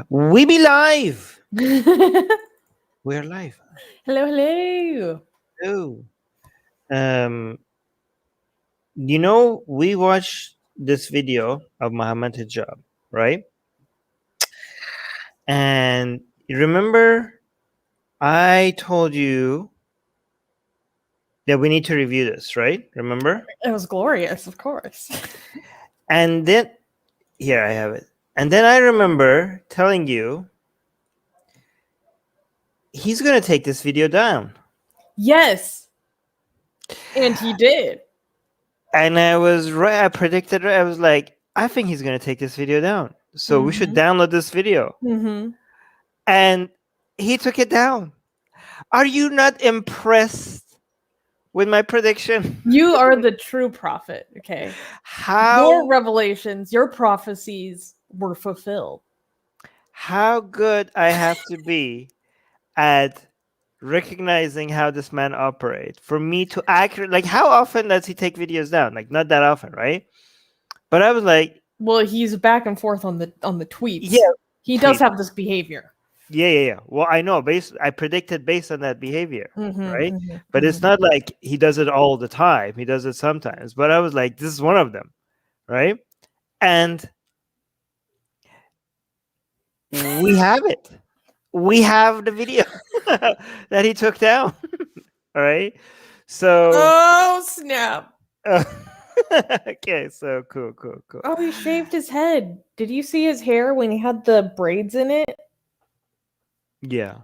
We be live. We're live. Hello, hello. Oh, um, we watched this video of Mohammed Hijab, right? And you remember, I told you that we need to review this, right? Remember? It was glorious, of course. And then, here I have it. And then I remember telling you he's gonna take this video down. Yes. And he did. And I was right. I predicted it. I was like, I think he's going to take this video down. So we should download this video. Mm-hmm. And he took it down. Are you not impressed with my prediction? You are the true prophet, okay? Your revelations, your prophecies were fulfilled. How good I have to be at recognizing how this man operates for me to how often does he take videos down? Like, not that often, right? But I was like, well, he's back and forth on the tweets. Yeah, he does have this behavior. Yeah. Well, I know. I predicted based on that behavior, right? But it's not like he does it all the time. He does it sometimes. But I was like, this is one of them, right? And we have it. We have the video that he took down. All right. So. Oh, snap. Okay, so cool. Oh, he shaved his head. Did you see his hair when he had the braids in it? Yeah.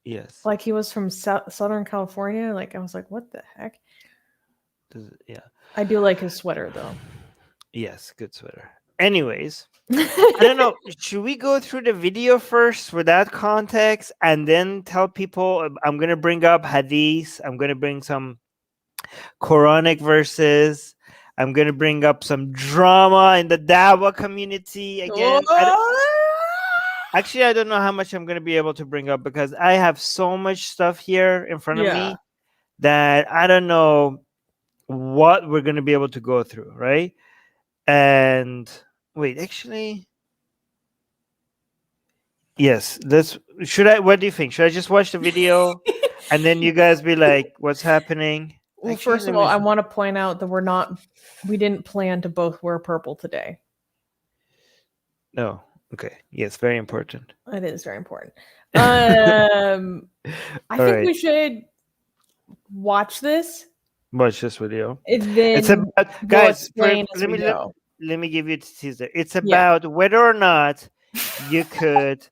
Yes. Like he was from Southern California. Like, I was like, what the heck? Yeah. I do like his sweater, though. Yes, good sweater. Anyways, I don't know. Should we go through the video first without context and then tell people I'm going to bring up hadith. I'm going to bring some Quranic verses. I'm going to bring up some drama in the Dawah community again. Actually, I don't know how much I'm going to be able to bring up because I have so much stuff here in front of me that I don't know what we're going to be able to go through, right? And wait, actually, yes. What do you think? Should I just watch the video and then you guys be like, what's happening? Well, actually, first of all, I want to point out that we didn't plan to both wear purple today. No. Okay. Yes, very important. It is very important. I think we should watch this. Watch this video. It's about, guys, let me give you a teaser. It's about whether or not you could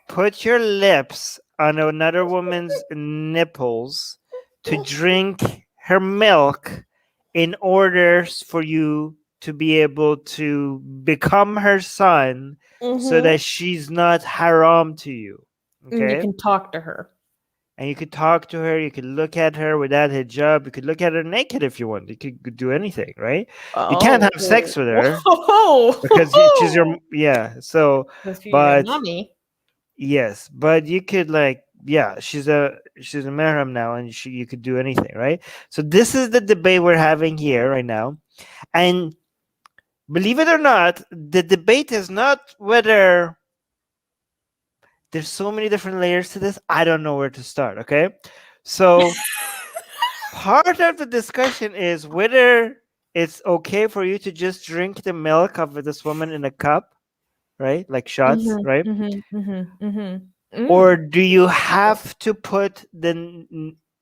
put your lips on another woman's nipples to drink her milk in order for you to be able to become her son so that she's not haram to you. Okay? And you can talk to her. And you could talk to her. You could look at her without hijab. You could look at her naked if you want. You could do anything, right? You can't have sex with her because she's your So, but mommy. Yes, but you could she's a mahram now, and you could do anything, right? So this is the debate we're having here right now, and believe it or not, the debate is not whether. There's so many different layers to this. I don't know where to start. Okay, so part of the discussion is whether it's okay for you to just drink the milk of this woman in a cup, right? Like shots, right? Or do you have to put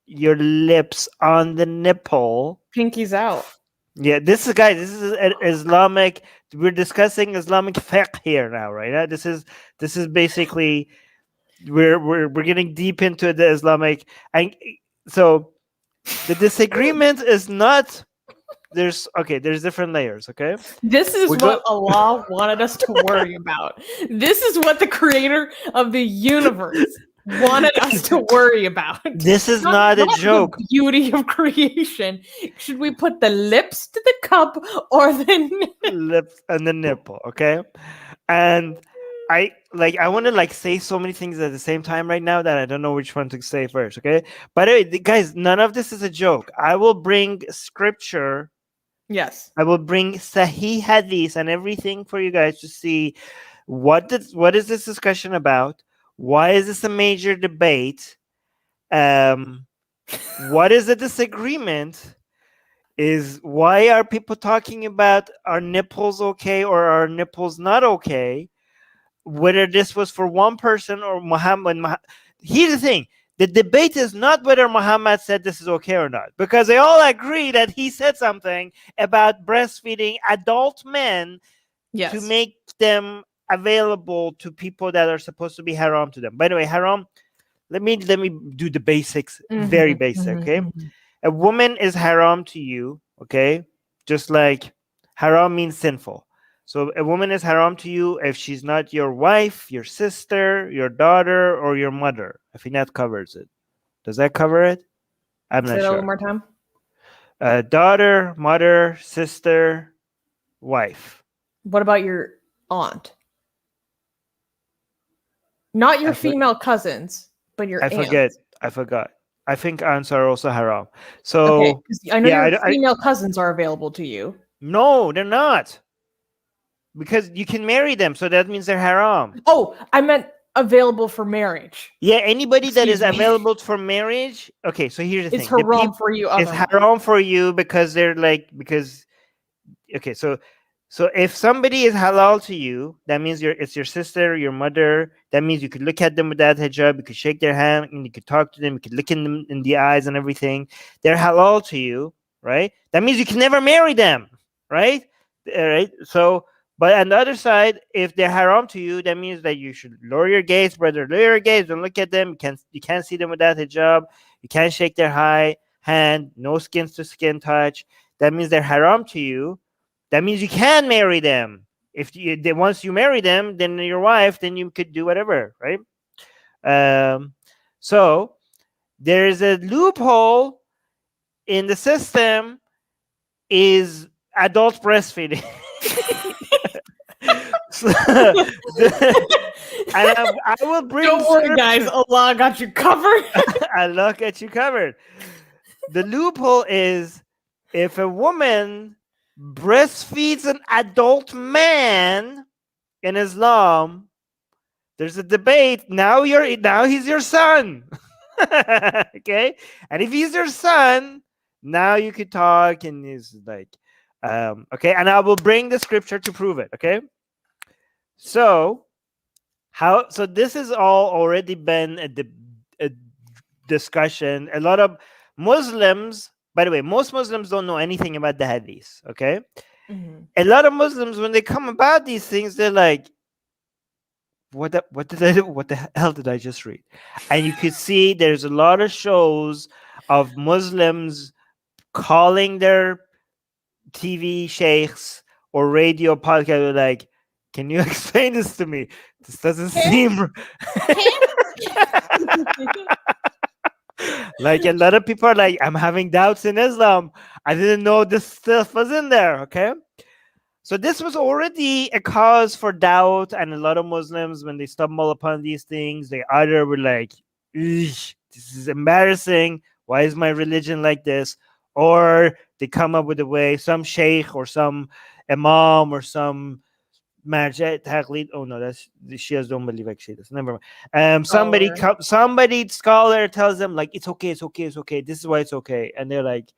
your lips on the nipple? Pinkies out. Yeah, this is Islamic. We're discussing Islamic fiqh here now, right? This is basically we're getting deep into the Islamic, and so the disagreement is not. There's different layers. Okay, this is what Allah wanted us to worry about. This is what the creator of the universe wanted us to worry about. This is not a joke. The beauty of creation. Should we put the lips to the cup or the lips and the nipple? Okay, and I want to say so many things at the same time right now that I don't know which one to say first. Okay, by the way, guys, none of this is a joke. I will bring scripture. Yes, I will bring Sahih Hadith and everything for you guys to see What is this discussion about? Why is this a major debate? What is the disagreement? Is why are people talking about are nipples okay or are nipples not okay? Whether this was for one person or Muhammad. Here's the thing. The debate is not whether Muhammad said this is okay or not, because they all agree that he said something about breastfeeding adult men Yes. to make them available to people that are supposed to be haram to them. By the way, haram, let me do the basics, very basic, okay? A woman is haram to you, okay? Just like haram means sinful. So a woman is haram to you if she's not your wife, your sister, your daughter, or your mother. I think that covers it. Does that cover it? I'm Say not that sure. one more time. Daughter, mother, sister, wife. What about your aunt? Not your I for- female cousins, but your I aunts. forget. I forgot. I think aunts are also haram. So Okay, 'cause I know yeah, your female cousins are available to you. no, they're not. Because you can marry them, so that means they're haram. Oh, I meant available for marriage. Yeah, anybody that is Excuse me. available for marriage. Okay, so here's the It's thing: haram for you. it's Otherwise. haram for you because they're like okay, so if somebody is halal to you, that means it's your sister, your mother. That means you could look at them without hijab, you could shake their hand, and you could talk to them, you could look in them in the eyes and everything. They're halal to you, right? That means you can never marry them, right? Right. So, but on the other side, if they're haram to you, that means that you should lower your gaze, brother. Lower your gaze. Don't look at them. You can't see them without hijab. You can't shake their hand. No skin to skin touch. That means they're haram to you. That means you can marry them. Once you marry them, then your wife, then you could do whatever, right? So there's a loophole in the system is adult breastfeeding. So, and I will bring. Don't worry, guys. Allah got you covered. Allah got you covered. The loophole is if a woman breastfeeds an adult man in Islam, there's a debate. Now he's your son. Okay? And if he's your son, now you could talk and he's like, okay, and I will bring the scripture to prove it, okay? So this has all already been a discussion. A lot of Muslims, by the way, most Muslims don't know anything about the hadith, okay? A lot of Muslims, when they come about these things, they're like, what the hell did I just read? And you could see there's a lot of shows of Muslims calling their TV sheikhs or radio podcast like, can you explain this to me? This doesn't seem like a lot of people are like, I'm having doubts in Islam. I didn't know this stuff was in there. Okay. So this was already a cause for doubt. And a lot of Muslims, when they stumble upon these things, they either were like, this is embarrassing. Why is my religion like this? Or they come up with a way, some sheikh or some imam or some marja taqlid. Oh no, that's the Shias don't believe Ex-Shia. Never mind. Somebody scholar tells them like it's okay. This is why it's okay, and they're like,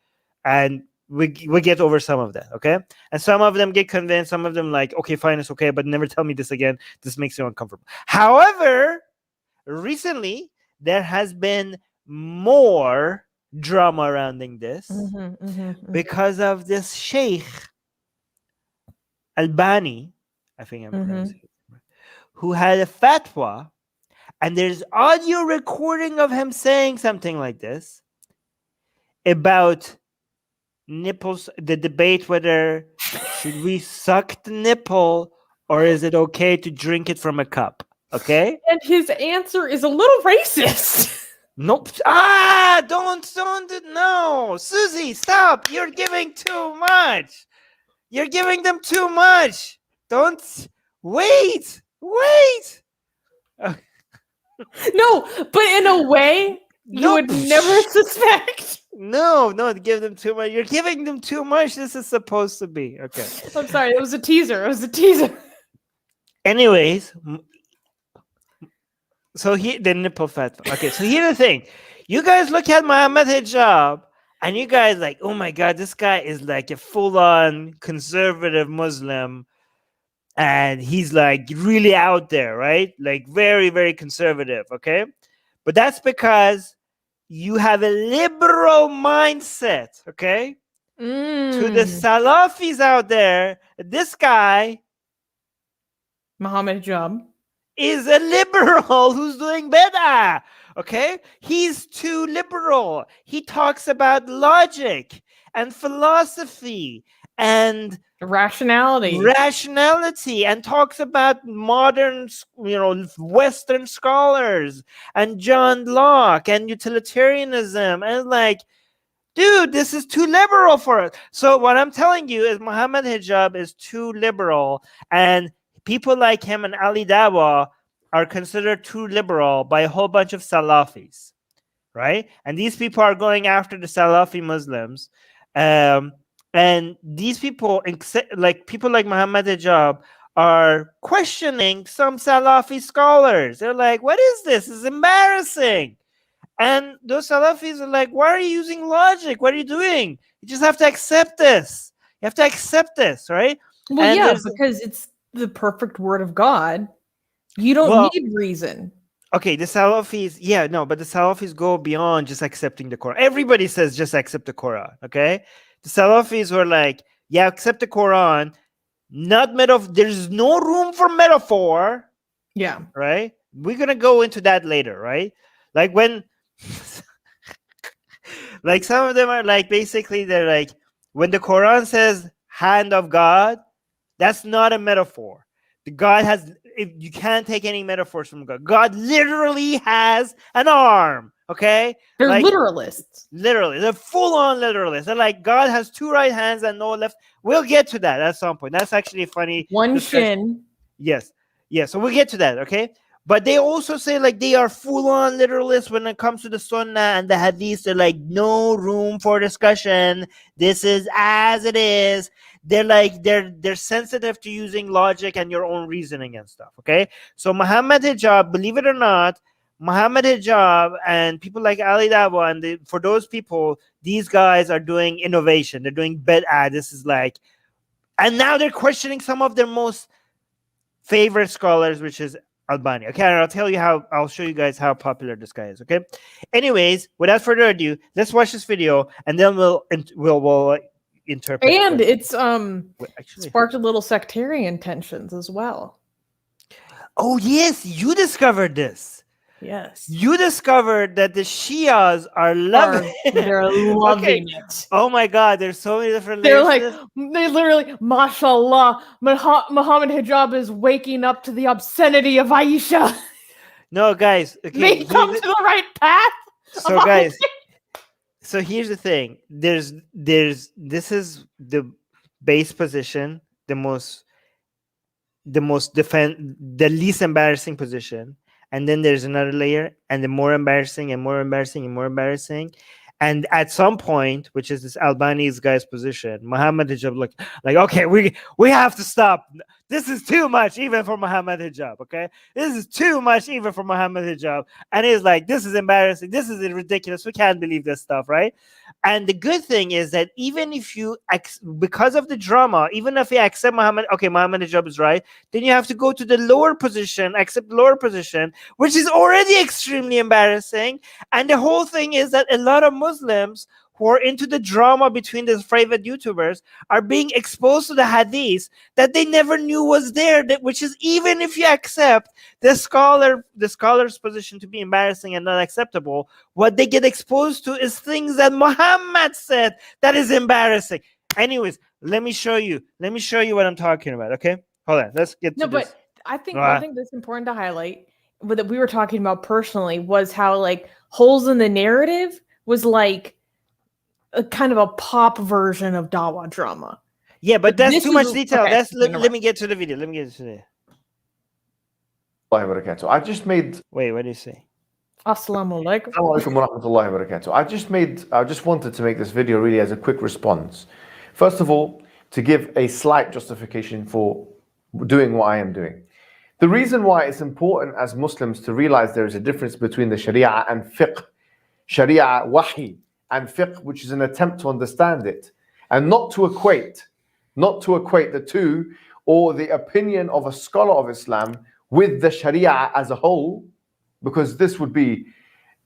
and we get over some of that, okay? And some of them get convinced. Some of them like, okay, fine, it's okay, but never tell me this again. This makes you uncomfortable. However, recently there has been more drama surrounding this because of this Shaykh Albani, I think I'm pronouncing it, who had a fatwa, and there's audio recording of him saying something like this about nipples, the debate whether should we suck the nipple or is it okay to drink it from a cup, okay? And his answer is a little racist. Nope. Don't, no. Susie, stop. You're giving too much. You're giving them too much. Don't, wait. No, but in a way, you would never suspect. No, give them too much. You're giving them too much. This is supposed to be. Okay. I'm sorry, it was a teaser. Anyways, so the nipple fatwa. Okay, so here's the thing. You guys look at Mohammed Hijab, and you guys like, oh my God, this guy is like a full-on conservative Muslim, and he's like really out there, right? Like very, very conservative, okay? But that's because you have a liberal mindset, okay? To the Salafis out there, this guy, Mohammed Hijab, is a liberal who's doing bid'ah. Okay, he's too liberal. He talks about logic and philosophy and rationality, and talks about modern, Western scholars and John Locke and utilitarianism, and like, dude, this is too liberal for us. So what I'm telling you is Mohammed Hijab is too liberal, and people like him and Ali Dawa are considered too liberal by a whole bunch of Salafis, right? And these people are going after the Salafi Muslims. And these people, like people like Mohammed Hijab, are questioning some Salafi scholars. They're like, what is this? This is embarrassing. And those Salafis are like, why are you using logic? What are you doing? You just have to accept this. You have to accept this, right? Well, and yeah, because it's the perfect word of God. You don't need reason. Okay, the Salafis, but the Salafis go beyond just accepting the Quran. Everybody says just accept the Quran, okay? The Salafis were like, yeah, accept the Quran, not metaphor. There's no room for metaphor. Yeah. Right? We're going to go into that later, right? Like when, like some of them are like, basically they're like, when the Quran says hand of God, that's not a metaphor. The God has, you can't take any metaphors from God. God literally has an arm, okay? They're like, literalists. Literally, they're full-on literalists. They're like, God has two right hands and no left. We'll get to that at some point. That's actually funny. One discussion. Shin. Yes. So we'll get to that, okay? But they also say like they are full-on literalists when it comes to the Sunnah and the Hadith. They're like, no room for discussion. This is as it is. They're like, they're sensitive to using logic and your own reasoning and stuff, okay? So Mohammed Hijab, believe it or not, Mohammed Hijab and people like Ali Dawa, and for those people, these guys are doing innovation. They're doing bid'ah. This is like, and now they're questioning some of their most favorite scholars, which is Albani. Okay, and I'll show you guys how popular this guy is. Okay. Anyways, without further ado, let's watch this video, and then we'll interpret. And it's sparked a little sectarian tensions as well. Oh yes, you discovered this. Yes. You discovered that the Shias are loving it. They're loving it. Oh my God, there's so many different They're like, they literally, mashallah, Mohammed Hijab is waking up to the obscenity of Aisha. No, guys. Okay, they come to the right path. So guys, so here's the thing. This is the base position, the least embarrassing position. And then there's another layer, and the more embarrassing and more embarrassing and more embarrassing. And at some point, which is this Albani's guy's position, Mohammed Hijab like, okay, we have to stop. This is too much even for Mohammed Hijab, okay? This is too much even for Mohammed Hijab. And he's like, this is embarrassing. This is ridiculous. We can't believe this stuff, right? And the good thing is that even if you, because of the drama, even if you accept Mohammed Hijab is right, then you have to go to the lower position, accept the lower position, which is already extremely embarrassing. And the whole thing is that a lot of Muslims who are into the drama between these private YouTubers are being exposed to the hadith that they never knew was there, which is, even if you accept the scholar's position to be embarrassing and not acceptable, what they get exposed to is things that Muhammad said that is embarrassing. Anyways, let me show you what I'm talking about, okay? Hold on, let's get to this. But I think one thing that's important to highlight, that we were talking about personally, was how like holes in the narrative was like a kind of a pop version of Dawa drama. Yeah, but that's too much detail. Okay. Let me get to the video. Let me get to the. I just made. Wait, what do you say? Assalamu alaikum. Assalamu alaikum wa rahmatullahi wa barakatuh. I just wanted to make this video really as a quick response. First of all, to give a slight justification for doing what I am doing. The reason why it's important as Muslims to realize there is a difference between the Sharia and fiqh, Sharia wahi, and fiqh, which is an attempt to understand it, and not to equate the two or the opinion of a scholar of Islam with the Sharia as a whole, because this would be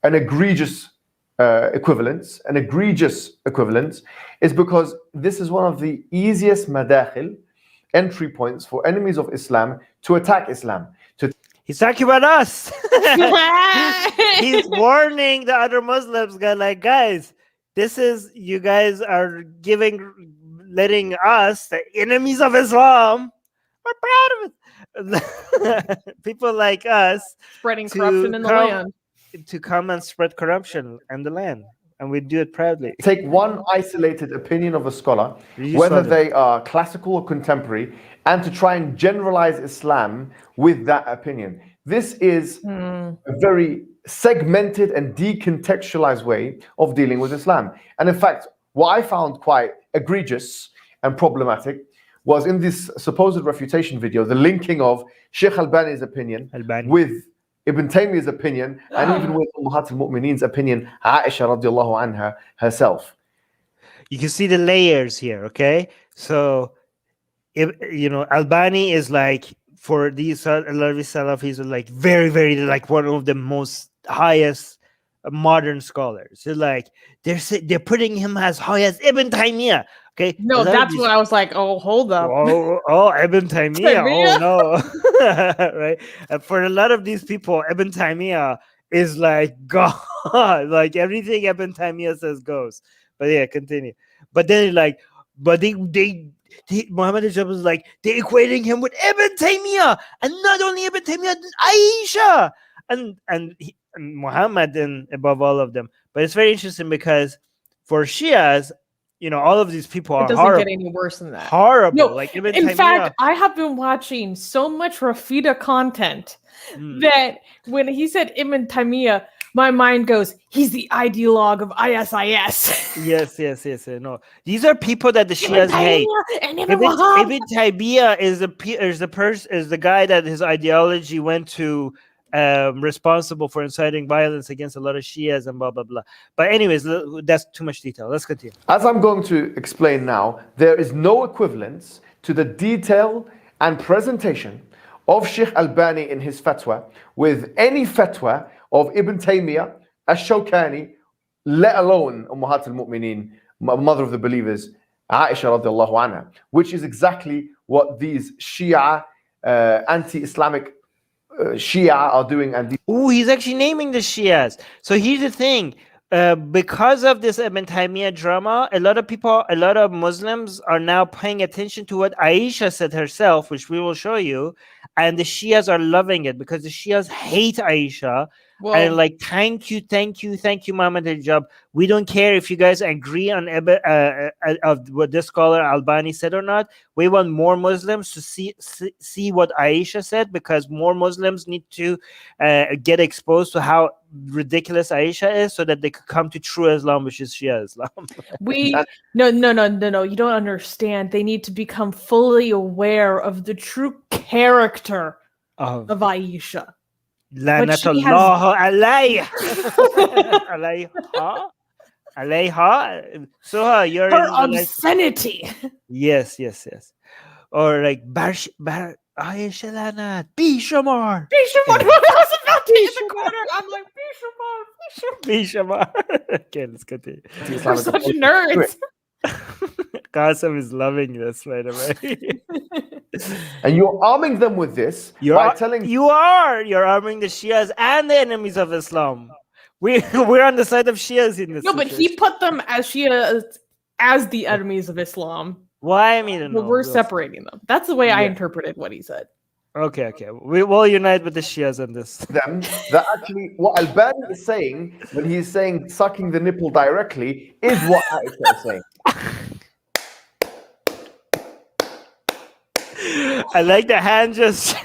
an egregious equivalence, is because this is one of the easiest madakhil, entry points for enemies of Islam to attack Islam. He's talking about us. He's warning the other Muslims, guys, this is, you guys are letting us, the enemies of Islam, we're proud of it. People like us Spreading corruption in the land. To come and spread corruption in the land. And we do it proudly. Take one isolated opinion of a scholar, whether they are classical or contemporary, and to try and generalize Islam with that opinion. This is a very segmented and decontextualized way of dealing with Islam. And in fact, what I found quite egregious and problematic was in this supposed refutation video, the linking of Shaykh Albani's opinion with Ibn Taymiyyah's opinion, and even with Ummahat al-Mu'mineen's opinion, Aisha radiallahu anha herself. You can see the layers here, okay? So, Albani is like, for these Alawi Salafis, are like very, very, like one of the most highest modern scholars. So like, they're putting him as high as Ibn Taymiyyah. Okay. No, that's what I was like. Oh, hold up. Oh, Ibn Taymiyyah. Oh no. Right. And for a lot of these people, Ibn Taymiyyah is like God. Like everything Ibn Taymiyyah says goes. But yeah, continue. But then Mohammed Hijab was like, they're equating him with Ibn Taymiyyah, and not only Ibn Taymiyyah, Aisha, and Muhammad, and above all of them. But it's very interesting because for Shias, all of these people are horrible. It doesn't get any worse than that. Horrible. No, like Ibn in Taymiyyah. fact, I have been watching so much Rafida content that when he said Ibn Taymiyyah, my mind goes, he's the ideologue of ISIS. Yes. No, these are people that the Shias hate. Ibn Taymiyyah is the guy that his ideology went to responsible for inciting violence against a lot of Shias and blah blah blah. But anyways, that's too much detail. Let's continue. As I'm going to explain now, there is no equivalence to the detail and presentation of Shaykh Albani in his fatwa with any fatwa of Ibn Taymiyyah, Ash-Shawkani, let alone Ummahat al-Mu'mineen, mother of the believers, Aisha radiallahu anha, which is exactly what these Shia, anti-Islamic Shia are doing. And he's actually naming the Shias. So here's the thing. Because of this Ibn Taymiyyah drama, a lot of Muslims are now paying attention to what Aisha said herself, which we will show you, and the Shias are loving it because the Shias hate Aisha. Well, and like, thank you, Muhammad Hijab. We don't care if you guys agree on of what this scholar Albani said or not. We want more Muslims to see what Aisha said, because more Muslims need to get exposed to how ridiculous Aisha is, so that they could come to true Islam, which is Shia Islam. No. You don't understand. They need to become fully aware of the true character of Aisha. Lanatullah alayha. So you're her obscenity. Yes. Or like Aisha Lanat Bishamar. I was about to hit the corner. I'm like Bishamar. Okay, let's continue. We're such nerds. Qasim is loving this, by the way. And you're arming them with this you're arming the Shias and the enemies of Islam. We're on the side of Shias in this. No, but he put them as Shias as the enemies of Islam. Why? I mean, we're separating them. That's the way I interpreted what he said. Okay. We will unite with the Shias on this. That actually, what Albani is saying when he's saying sucking the nipple directly is what Aisha is saying. I like the hand just.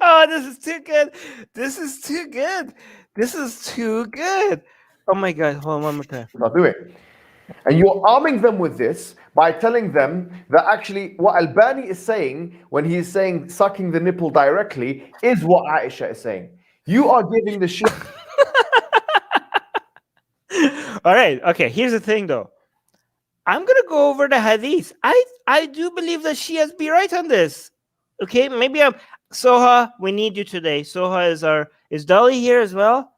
Oh, this is too good. Oh my God! Hold on one more time. I'll do it. And you're arming them with this by telling them that actually what Albani is saying when he's saying sucking the nipple directly is what Aisha is saying. You are giving the Shia. All right. Okay. Here's the thing, though. I'm gonna go over the hadith. I do believe that Shias be right on this. Okay. Maybe I'm Soha. We need you today. Soha is Dolly here as well?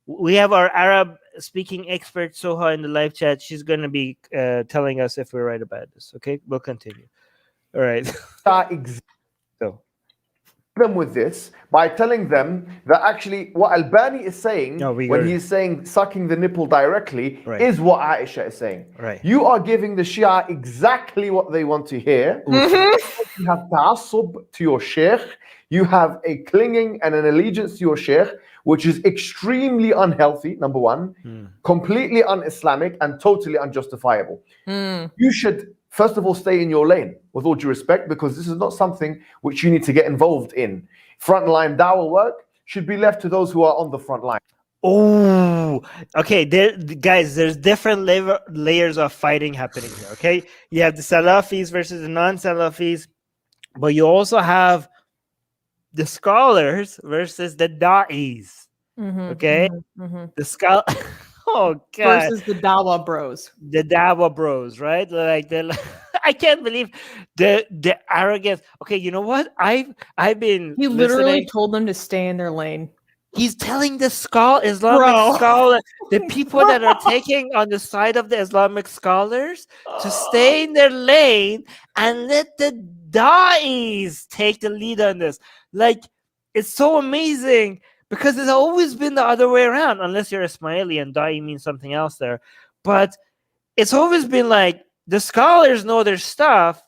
We have our Arab speaking expert Soha in the live chat. She's going to be telling us if we're right about this. Okay, we'll continue. All right. So them with this by telling them that actually what Albani is saying when he's saying sucking the nipple directly is what Aisha is saying. Right. You are giving the Shia exactly what they want to hear. You have ta'assub to your Shaykh. You have a clinging and an allegiance to your Shaykh, which is extremely unhealthy, number one, completely un-Islamic and totally unjustifiable. You should, first of all, stay in your lane, with all due respect, because this is not something which you need to get involved in. Frontline dawah work should be left to those who are on the front line. Oh, okay. Guys, there's different layers of fighting happening here, okay? You have the Salafis versus the non-Salafis, but you also have the scholars versus the da'is. Okay? The scholar. Oh God! Versus the Dawa bros. The Dawa bros, right? Like I can't believe the arrogance. Okay, you know what? I've been. He literally told them to stay in their lane. He's telling the Islamic scholar, the people that are taking on the side of the Islamic scholars, to stay in their lane and let the da'is take the lead on this. Like, it's so amazing. Because it's always been the other way around, unless you're Ismaili and da'i means something else there. But it's always been like the scholars know their stuff.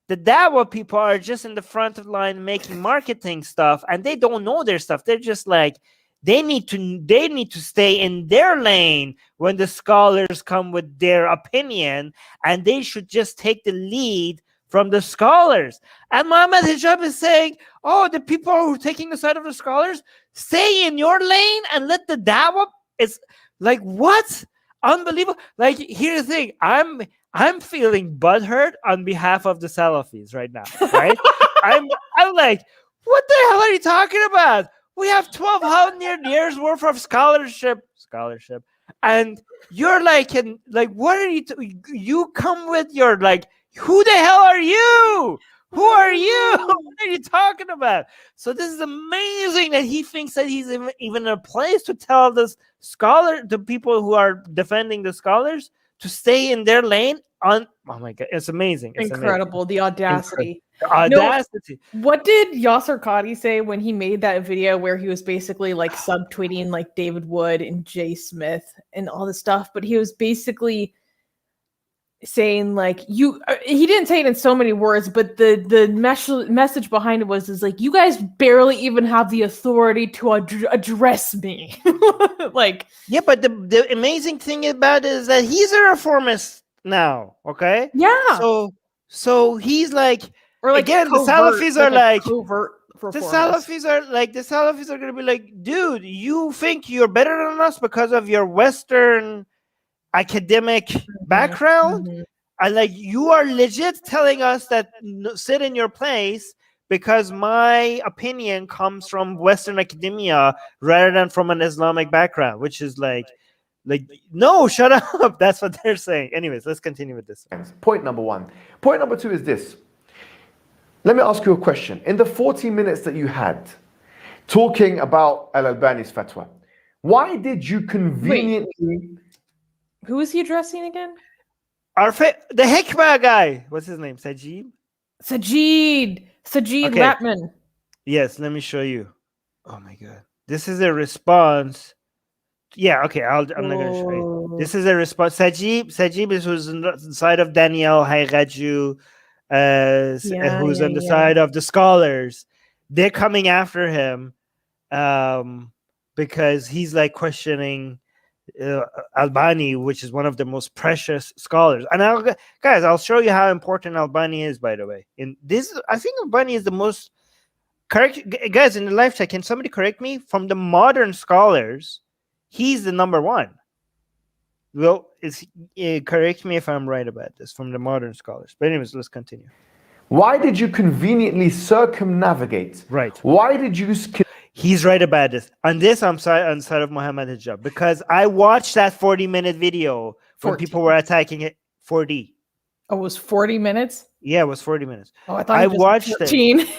The dawah people are just in the front of the line making marketing stuff, and they don't know their stuff. They're just like, they need to stay in their lane when the scholars come with their opinion, and they should just take the lead from the scholars. And Mohammed Hijab is saying, oh, the people who are taking the side of the scholars, stay in your lane and let the dawah. It's like, what? Unbelievable. Like, here's the thing. I'm feeling butthurt on behalf of the Salafis right now, right? I'm like, what the hell are you talking about? We have 1,200 years worth of scholarship, and you're like, what are you come with your, like, who the hell are you? Who are you? What are you talking about? So this is amazing that he thinks that he's even in a place to tell the people who are defending the scholars, to stay in their lane. Oh my God, it's amazing. It's incredible. Amazing. The audacity. The audacity. What did Yasser Qadhi say when he made that video where he was basically like subtweeting like David Wood and Jay Smith and all this stuff? But he was basically saying like, he didn't say it in so many words, but the message behind it was like, you guys barely even have the authority to address me. Like, yeah, but the amazing thing about it is that he's a reformist now. Okay, yeah. So he's like, or like, again, covert, the Salafis are like covert. The Salafis are gonna be like, dude, you think you're better than us because of your Western academic background? And like, you are legit telling us that sit in your place because my opinion comes from Western academia rather than from an Islamic background, which is like no, shut up. That's what they're saying. Anyways, let's continue with this. Point number one. Point number two is this. Let me ask you a question. In the 40 minutes that you had talking about Al-Albani's fatwa, why did you conveniently... Who is he addressing again? The Hikmah guy. What's his name? Sajid okay. Ratman. Yes, let me show you. Oh my God. This is a response. Yeah, okay. I'm not going to show you. This is a response. Sajid is who's on the side of Daniel Hayraju, who's on the side of the scholars. They're coming after him because he's like questioning Albani, which is one of the most precious scholars. And I'll show you how important Albani is, by the way. In this, I think Albani is the most correct. Guys, in the live chat, can somebody correct me? From the modern scholars, he's the number one. Well, correct me if I'm right about this from the modern scholars. But anyways, let's continue. Why did you conveniently circumnavigate? Right. Why did you... He's right about this. On this, I'm sorry, on the side of Mohammed Hijab, because I watched that 40-minute video when 14. people were attacking it. 40. Oh, it was 40 minutes? Yeah, it was 40 minutes. Oh, I thought I it was watched 14. it.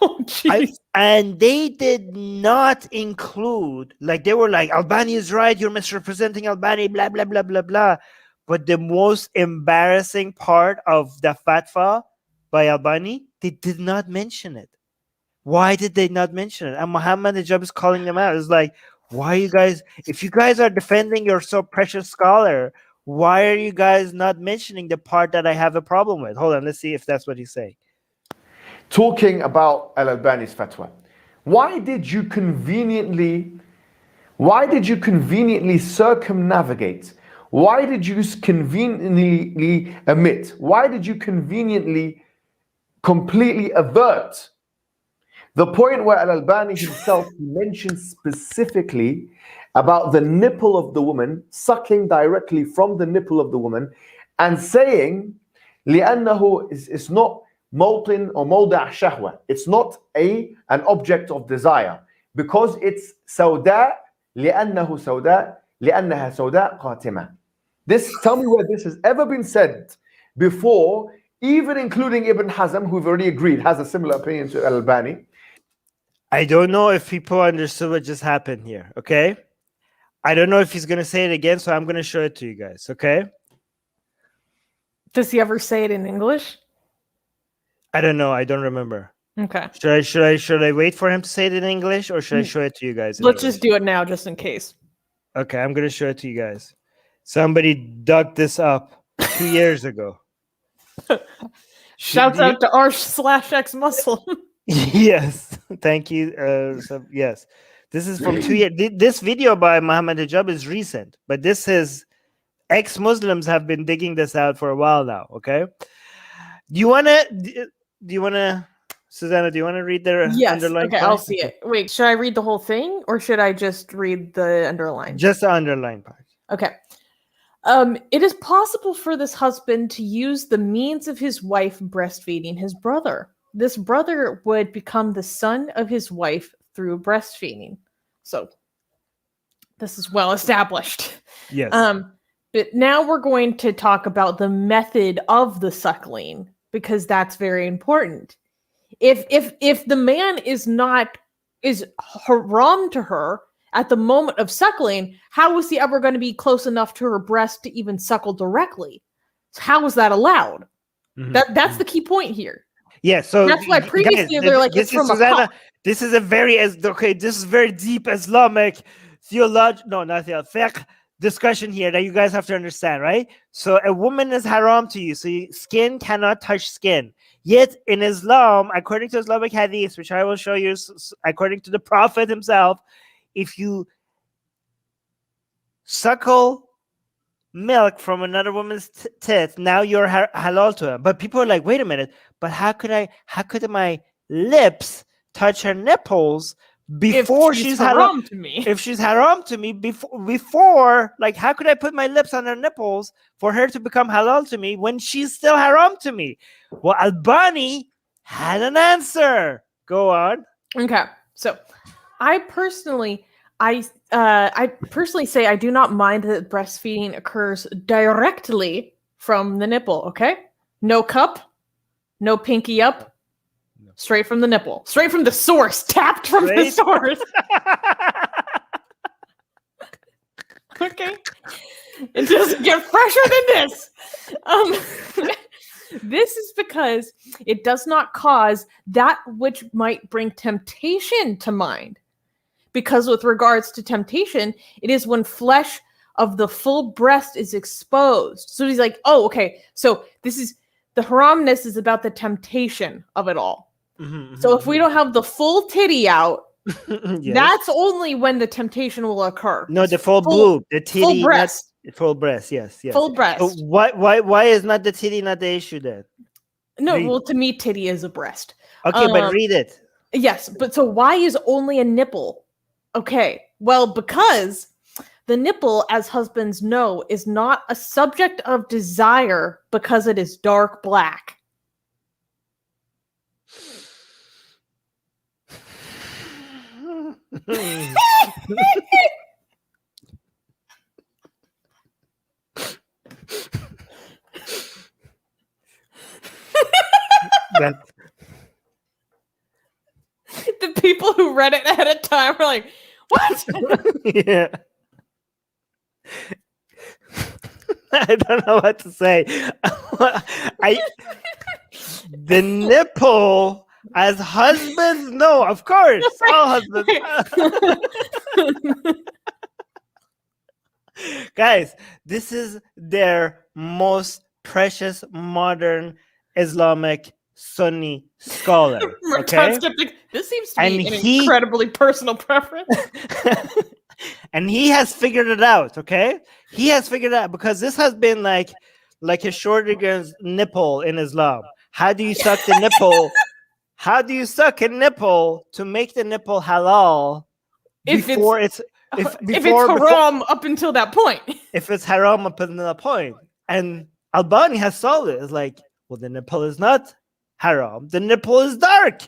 Oh, jeez. And they did not include, like, they were like, Albani is right, you're misrepresenting Albani, blah, blah, blah, blah, blah. But the most embarrassing part of the fatwa by Albani, they did not mention it. Why did they not mention it? And Mohammed Hijab is calling them out. It's like, why you guys, if you guys are defending your so precious scholar, why are you guys not mentioning the part that I have a problem with? Hold on, let's see if that's what he's saying. Talking about Al-Albani's fatwa. Why did you conveniently circumnavigate? Why did you conveniently omit? Why did you conveniently completely avert the point where Al-Albani himself mentioned specifically about the nipple of the woman, sucking directly from the nipple of the woman, and saying, لأنه is not موطن or موضع شهوة. It's not an object of desire because it's سوداء لأنه سوداء لأنها سوداء قاتمة. Tell me where this has ever been said before, even including Ibn Hazm, who we've already agreed has a similar opinion to Albani. I don't know if people understood what just happened here, okay? I don't know if he's going to say it again, so I'm going to show it to you guys, okay? Does he ever say it in English? I don't know. I don't remember. Okay. Should I wait for him to say it in English, or should I show it to you guys? Let's just do it now, just in case. Okay, I'm going to show it to you guys. Somebody dug this up 2 years ago. Shouts out to r/X Muslim. Yes, thank you. Yes, this is from 2 years. This video by Mohammed Hijab is recent, but this is ex-Muslims have been digging this out for a while now. Okay, do you wanna, Susanna? Do you want to read the underline? Okay, I'll see it. Wait, should I read the whole thing or should I just read the underline? Just the underline part. Okay. It is possible for this husband to use the means of his wife breastfeeding his brother. This brother would become the son of his wife through breastfeeding. So this is well established. Yes. But now we're going to talk about the method of the suckling because that's very important. If the man is haram to her at the moment of suckling, how is he ever going to be close enough to her breast to even suckle directly? How is that allowed? Mm-hmm. That's the key point here. Yeah, so that's why previously they're like, it's from Susanna, this is a very this is very deep Islamic fiqh discussion here that you guys have to understand, right? So a woman is haram to you, so skin cannot touch skin. Yet in Islam, according to Islamic hadith, which I will show you, according to the Prophet himself, if you suckle milk from another woman's teeth, now you're halal to her. But people are like, wait a minute, but how could my lips touch her nipples before she's haram to me? If she's haram to me before, like, how could I put my lips on her nipples for her to become halal to me when she's still haram to me? Well, Albani had an answer. Go on. Okay, so I personally say I do not mind that breastfeeding occurs directly from the nipple, okay? No cup, no pinky up, straight from the nipple. Straight from the source, tapped from the source. Okay? It doesn't get fresher than this. This is because it does not cause that which might bring temptation to mind. Because with regards to temptation, it is when flesh of the full breast is exposed. So he's like, oh, okay. So this is the haramness is about the temptation of it all. Mm-hmm, so if we don't have the full titty out, yes, that's only when the temptation will occur. No, the full boob, the titty, full breast. Full breast, yes. Full breast. So why is not the titty not the issue then? No, well, to me, titty is a breast. Okay, but read it. Yes, but so why is only a nipple? Okay, well, because The nipple, as husbands know, is not a subject of desire because it is dark black. The people who read it ahead of time were like, what? Yeah. I don't know what to say. The nipple, as husbands, no, of course, all husbands. Guys, this is their most precious modern Islamic Sunni scholar. Okay? This seems to be an incredibly personal preference. And he has figured it out, okay? He has figured it out because this has been like a shorter's nipple in Islam. How do you suck the nipple? How do you suck a nipple to make the nipple halal before it's haram up until that point? If it's haram up until that point. And Albani has solved it. It's like, well, the nipple is not haram. The nipple is dark.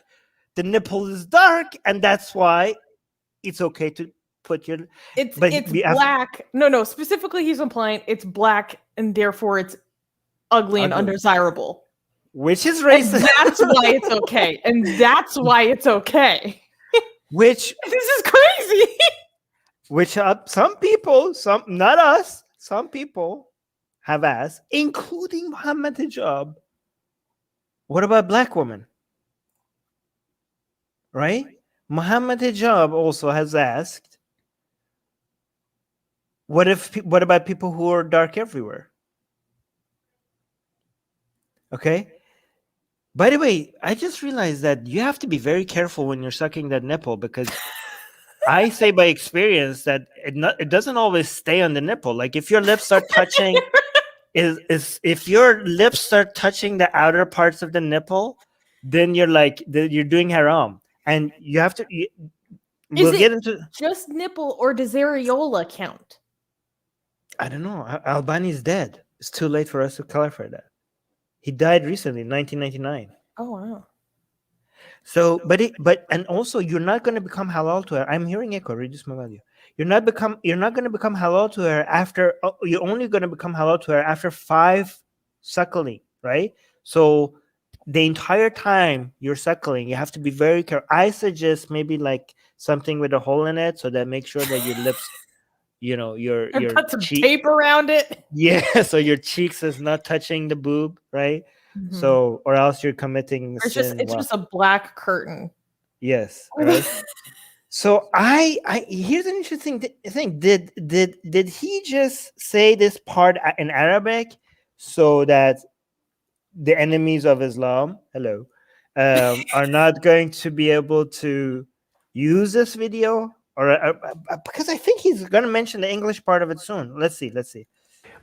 The nipple is dark, and that's why it's okay to put your... It's black. No, specifically he's implying it's black, and therefore it's ugly and undesirable. Which is racist. And that's why it's okay. And that's why it's okay. Which... This is crazy. Which some people, not us, some people have asked, including Mohammed Hijab, what about black women? Right? Mohammed Hijab also has asked, what about people who are dark everywhere? Okay? By the way, I just realized that you have to be very careful when you're sucking that nipple, because I say by experience that it doesn't always stay on the nipple. Like if your lips start touching, if your lips start touching the outer parts of the nipple, then you're doing haram, and you have to. We'll get into just nipple, or does areola count? I don't know. Albani's dead. It's too late for us to clarify that. He died recently, in 1999. Oh wow. So, and also you're not going to become halal to her. I'm hearing echo. Reduce my value. You're not going to become halal to her after. You're only going to become halal to her after 5 suckling, right? So, the entire time you're suckling, you have to be very careful. I suggest maybe like something with a hole in it, so that make sure that your lips, your put some tape around it. Yeah, so your cheeks is not touching the boob, right? Mm-hmm. So, or else you're committing sin. It's just a black curtain. Yes. Right? So here's an interesting thing. Did he just say this part in Arabic so that the enemies of Islam, are not going to be able to use this video? Or because I think he's going to mention the English part of it soon. Let's see.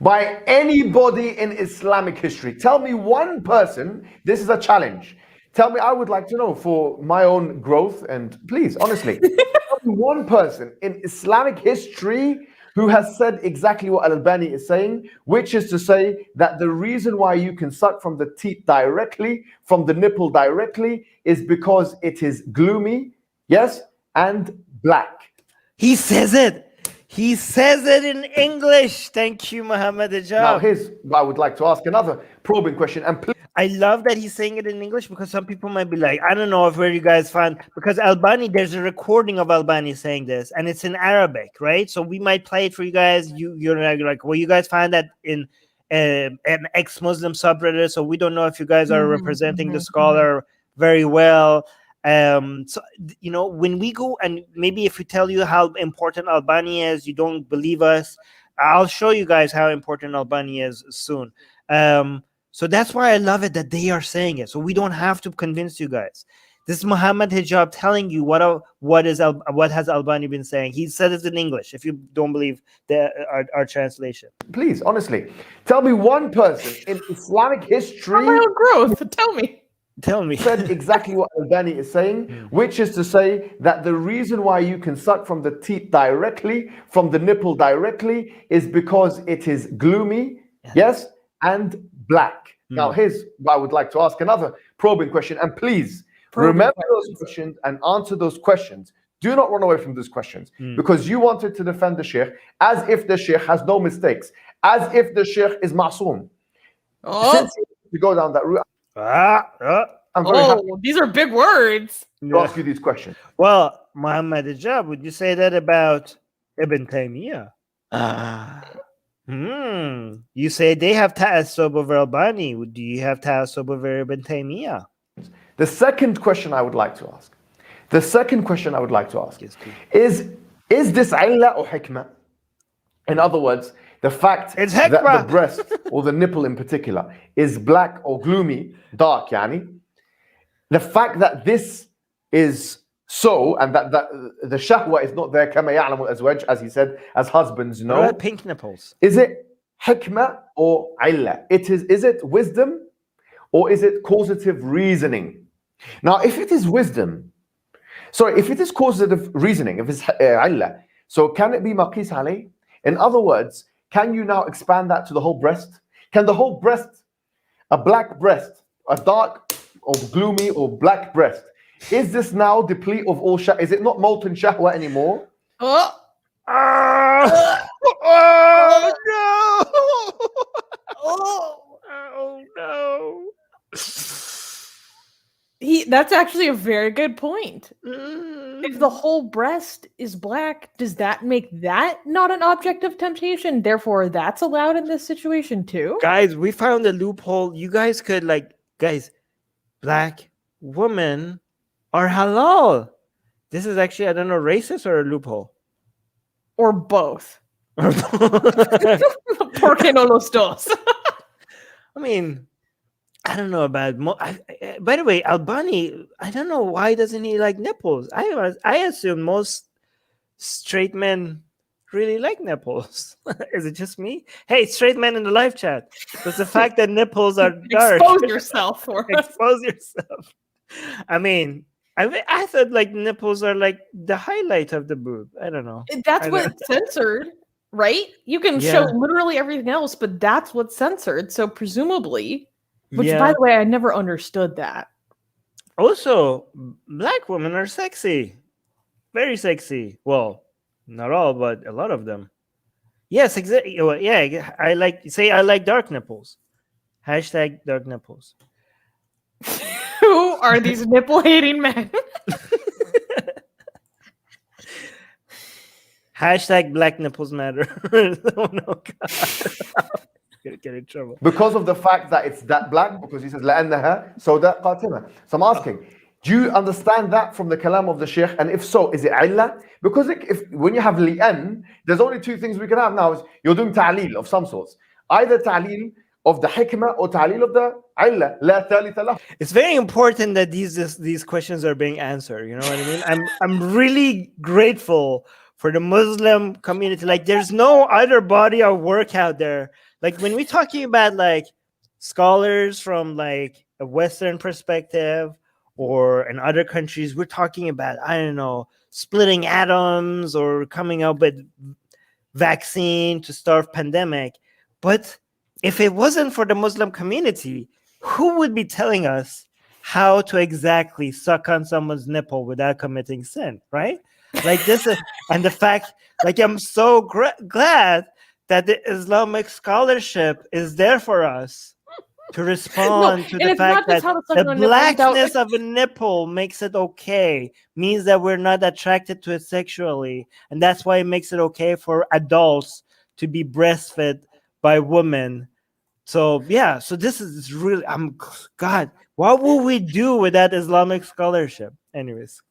By anybody in Islamic history. Tell me one person, this is a challenge. Tell me, I would like to know for my own growth, and please, honestly, tell me one person in Islamic history who has said exactly what Albani is saying, which is to say that the reason why you can suck from the teat directly, from the nipple directly, is because it is gloomy, yes, and black. He says it. He says it in English. Thank you, Mohammed Hijab. Now, I would like to ask another probing question. And please, I love that he's saying it in English, because some people might be like, I don't know if where you guys find, because Albani, there's a recording of Albani saying this, and it's in Arabic, right? So we might play it for you guys. You're like, well, you guys find that in an ex-Muslim subreddit, so we don't know if you guys are representing the scholar very well. So when we go, and maybe if we tell you how important Albani is, you don't believe us, I'll show you guys how important Albani is soon. So that's why I love it that they are saying it, so we don't have to convince you guys. This is Mohammed Hijab telling you what has Albani been saying. He said it in English, if you don't believe our translation. Please, honestly, tell me one person in Islamic history. My own growth. Tell me. Tell me. said exactly what Albani is saying, which is to say that the reason why you can suck from the teat directly, from the nipple directly, is because it is gloomy, yes, and black. Now, here's what I would like to ask another probing question, and please remember those questions and answer those questions. Do not run away from those questions, because you wanted to defend the Shaykh as if the Shaykh has no mistakes, as if the Shaykh is ma'soom. Since you go down that route, I'm very happy these are big words. to ask you these questions. Well, Muhammad Hijab, would you say that about Ibn Taymiyyah? You say they have ta'assub over Albani. Do you have ta'assub over Ibn Taymiyyah? The second question I would like to ask, is this illah or hikmah? In other words, the fact It's that hikmah. the breast or the nipple in particular is black or gloomy, dark, yani. The fact that this is so, and that the shahwa is not there, kama ya'lamu al-azwaj, as he said, as husbands What know. about pink nipples? Is it hikmah or illah? Is it wisdom or is it causative reasoning? Now, if it is causative reasoning, if it's illah, so can it be maqis alayh? In other words, can you now expand that to the whole breast? Can the whole breast, a black breast, a dark or gloomy or black breast, is this now deplete of all shahwa? Is it not molten shahwa anymore? Oh no! Oh no! That's actually a very good point. If the whole breast is black, does that make that not an object of temptation? Therefore, that's allowed in this situation too? Guys, we found a loophole. You guys could black women are halal. This is actually, I don't know, racist or a loophole. Or both. ¿Por qué no los dos? I mean, I don't know about. By the way, Albani, I don't know why doesn't he like nipples. I assume most straight men really like nipples. Is it just me? Hey, straight men in the live chat. Does the fact that nipples are dark Expose yourself for us. expose yourself? I mean, I thought like nipples are like the highlight of the boob. I don't know. That's what's censored, right? You can show literally everything else, but that's what's censored. So presumably, which by the way, I never understood that. Also, black women are sexy. Very sexy. Well, not all, but a lot of them. Yes, exactly. Well, yeah, I like dark nipples. Hashtag dark nipples. Who are these nipple-hating men? Hashtag black nipples matter. Oh no, God. Gonna get in trouble. Because of the fact that it's that black, because he says لأنها سوداء قاتمة. So I'm asking, do you understand that from the kalam of the Shaykh? And if so, is it illah? Because when you have li'an, there's only two things we can have now. Is you're doing ta'leel of some sorts. Either ta'leel of the hikmah or ta'leel of the illah. La thalitha lah. It's very important that these questions are being answered. You know what I mean? I'm really grateful for the Muslim community. Like, there's no other body of work out there. Like, when we're talking about like scholars from like a Western perspective or in other countries, we're talking about, I don't know, splitting atoms or coming up with vaccine to starve pandemic. But if it wasn't for the Muslim community, who would be telling us how to exactly suck on someone's nipple without committing sin, right? Like this is, and the fact, like, I'm so glad that the Islamic scholarship is there for us to respond to the fact that the blackness of a nipple makes it okay, means that we're not attracted to it sexually. And that's why it makes it okay for adults to be breastfed by women. So yeah, so this is really, God, what will we do with that Islamic scholarship? Anyways.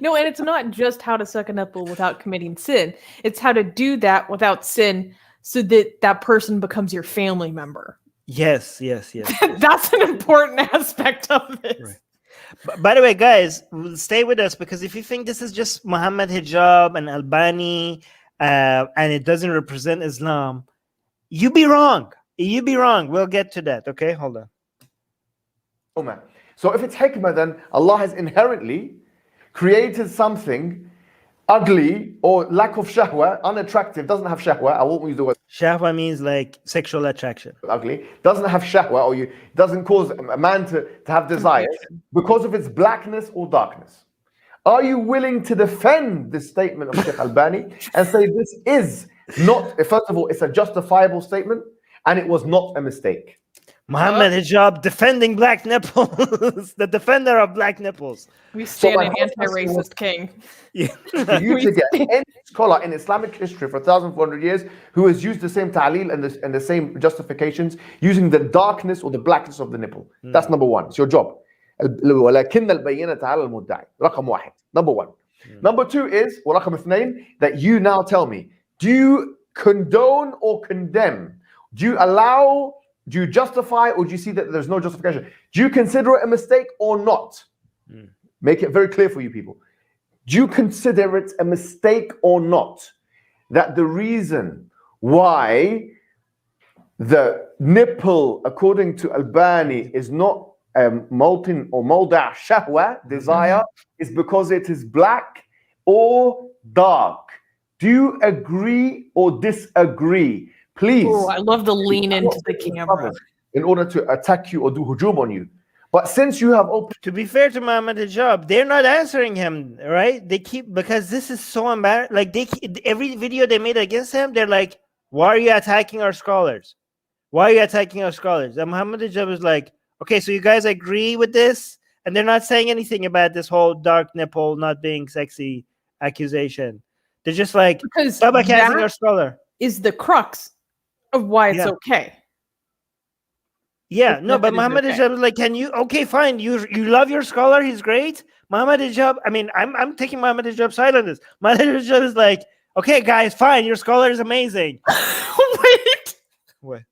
No, and it's not just how to suck a nipple without committing sin. It's how to do that without sin so that that person becomes your family member. Yes. That's an important aspect of this. Right. By the way, guys, stay with us, because if you think this is just Muhammad Hijab and Albani and it doesn't represent Islam, you'd be wrong. We'll get to that. Okay, hold on. Oh man. So if it's hikmah, then Allah has inherently created something ugly or lack of shahwa, unattractive, doesn't have shahwa. I won't use the word Shahwa means like sexual attraction. ugly, doesn't have shahwa, or doesn't cause a man to have desires because of its blackness or darkness. Are you willing to defend this statement of Shaykh Albani and say this is not, first of all, it's a justifiable statement and it was not a mistake? Mohammed Hijab defending black nipples, the defender of black nipples. We stand my an first question anti-racist was- king. For you to get any scholar in Islamic history for 1,400 years who has used the same ta'leel and the same justifications using the darkness or the blackness of the nipple. That's number one. It's your job. ولكن البينة على المدعي. رقم واحد. Number one. Number two is ورقم اثنين, that you now tell me, do you condone or condemn? Do you allow, do you justify, or do you see that there's no justification? Do you consider it a mistake or not? Make it very clear for you people. Do you consider it a mistake or not that the reason why the nipple, according to Albani, is not molten or molda' shahwa, desire, is because it is black or dark? Do you agree or disagree? Please. Oh, I love the lean into the camera. In order to attack you or do hujum on you. But since you have opened... To be fair to Mohammed Hijab, they're not answering him, right? They keep, because this is so embarrassing. Like every video they made against him, they're like, why are you attacking our scholars? Why are you attacking our scholars? And Mohammed Hijab is like, okay, so you guys agree with this? And they're not saying anything about this whole dark nipple not being sexy accusation. They're just like, Because stop attacking that our scholar. is the crux of why it's okay. Yeah, It's no, not but that it's Mohammed okay. Hijab is like, can you? Okay, fine. You love your scholar. He's great. Mohammed Hijab. I mean, I'm taking Mohammed Hijab's side on this. Mohammed Hijab is like, okay, guys, fine. Your scholar is amazing. Wait, What?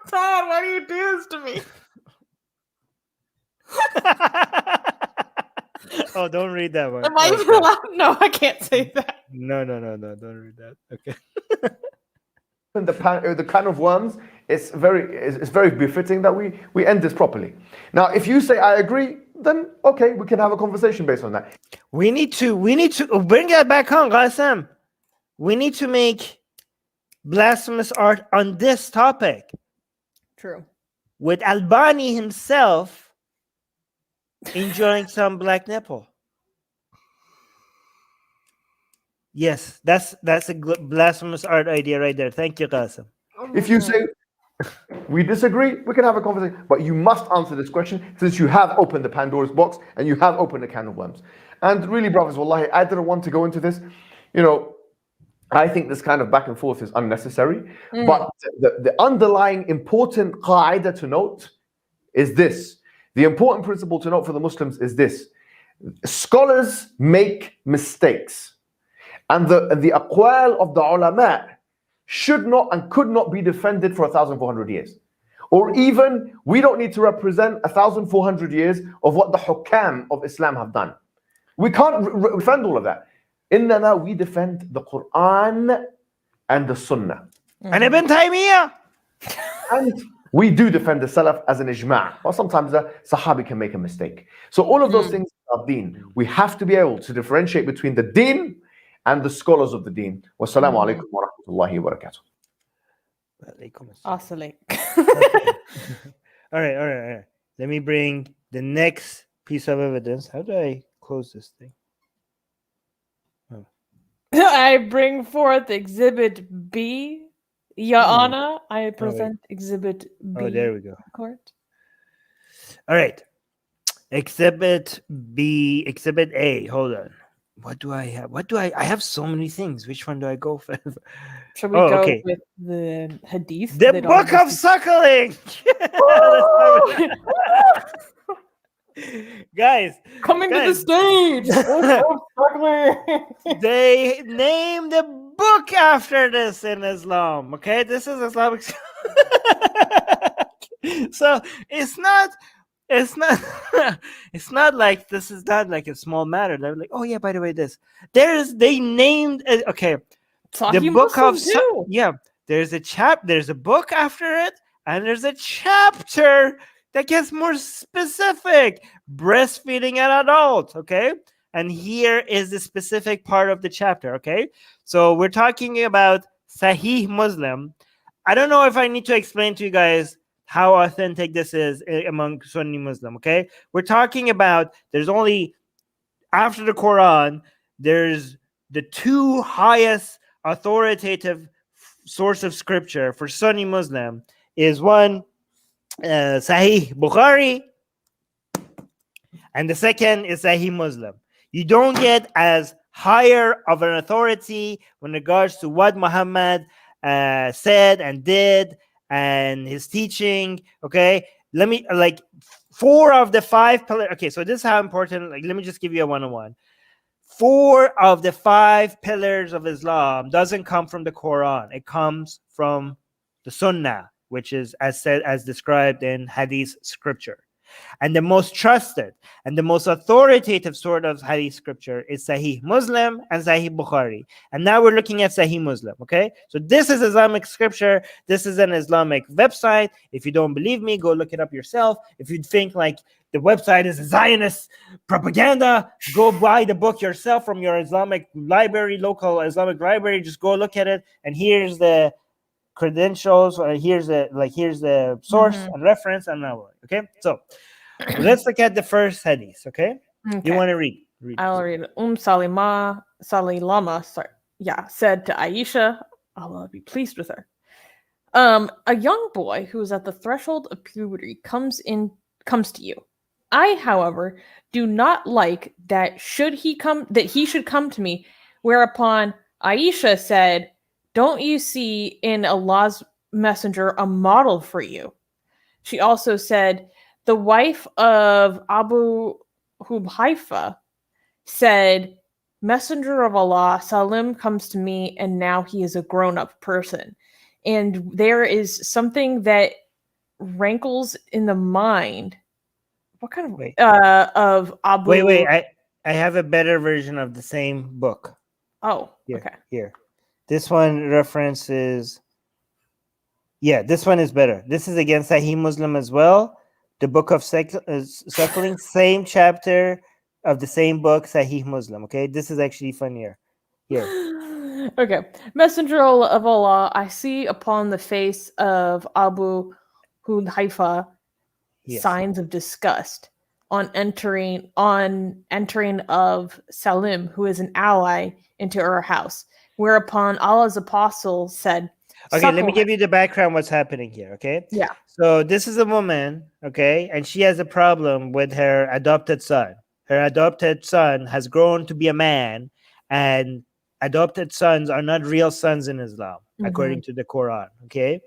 Todd, why do you do this to me? Oh, don't read that one. Am I Okay. even allowed? No, I can't say that. No, don't read that. Okay. the can of worms, it's very befitting that we end this properly. Now, if you say I agree, then okay, we can have a conversation based on that. We need to bring that back on, Qasim. We need to make blasphemous art on this topic True. with Albani himself enjoying some black nipple. Yes, that's a blasphemous art idea right there. Thank you, Qasim. If you say we disagree, we can have a conversation, but you must answer this question since you have opened the Pandora's box and you have opened a can of worms. And really, brothers, wallahi, I didn't want to go into this. You know, I think this kind of back and forth is unnecessary. But the underlying important qaida to note is this. The important principle to note for the Muslims is this. Scholars make mistakes. And the aqwal of the ulama should not and could not be defended for 1,400 years. Or even, we don't need to represent 1,400 years of what the hukam of Islam have done. We can't defend all of that. Innana, we defend the Quran and the Sunnah. And Ibn Taymiyyah. And we do defend the Salaf as an ijma'. Or sometimes a Sahabi can make a mistake. So all of those things are deen. We have to be able to differentiate between the deen and the scholars of the deen. Wassalamu alaikum wa rahmatullahi wa barakatuh. Oscillate. All right. Let me bring the next piece of evidence. How do I close this thing? I bring forth Exhibit B. Your Honor, I present Exhibit B. Oh, there we go. Court. All right. Exhibit B, Exhibit A. Hold on. What do I have? I have so many things. Which one do I go for? Shall we go with the hadith? The Book of Suckling. Guys, coming to the stage. They named a book after this in Islam. Okay, this is Islamic. So it's not like this is not like a small matter. They're like, oh yeah, by the way, they named okay. The book of there's a book after it, and there's a chapter that gets more specific. Breastfeeding an adult, okay? And here is the specific part of the chapter, okay? So we're talking about Sahih Muslim. I don't know if I need to explain to you guys how authentic this is among Sunni Muslim, okay? We're talking about there's only, after the Quran, there's the two highest authoritative source of scripture for Sunni Muslim is one, Sahih Bukhari, and the second is Sahih Muslim. You don't get as higher of an authority when regards to what Muhammad said and did and his teaching. Okay, let me 4 of the 5 pillars. Okay, so this is how important. Like, let me just give you a 101. 4 of the 5 pillars of Islam doesn't come from the Quran. It comes from the Sunnah, which is as described in Hadith scripture. And the most trusted and the most authoritative sort of Hadith scripture is Sahih Muslim and Sahih Bukhari. And now we're looking at Sahih Muslim, okay? So this is Islamic scripture. This is an Islamic website. If you don't believe me, go look it up yourself. If you think like the website is Zionist propaganda, go buy the book yourself from your Islamic library, local Islamic library. Just go look at it. And here's the credentials, here's the source and reference, and now, okay? So let's look at the first hadith, okay? You want to read? I'll read. Salilama, said to Aisha, Allah be pleased with her. A young boy who is at the threshold of puberty comes to you. I, however, do not like that he should come to me. Whereupon Aisha said, don't you see in Allah's messenger a model for you? She also said, the wife of Abu Hubhaifa said, Messenger of Allah, Salim comes to me, and now he is a grown-up person. And there is something that rankles in the mind. What kind of of Abu? Wait. I have a better version of the same book. Oh, here, okay. Here. This one references. Yeah, this one is better. This is against Sahih Muslim as well. The book of suckling, same chapter of the same book, Sahih Muslim. Okay, this is actually funnier. Here. Okay. Messenger of Allah, I see upon the face of Abu Hudhaifa signs of disgust on entering of Salim, who is an ally, into her house. Whereupon Allah's apostle said, okay, let me give you the background what's happening here, okay? Yeah. So this is a woman, okay, and she has a problem with her adopted son. Her adopted son has grown to be a man, and adopted sons are not real sons in Islam, according to the Quran, okay?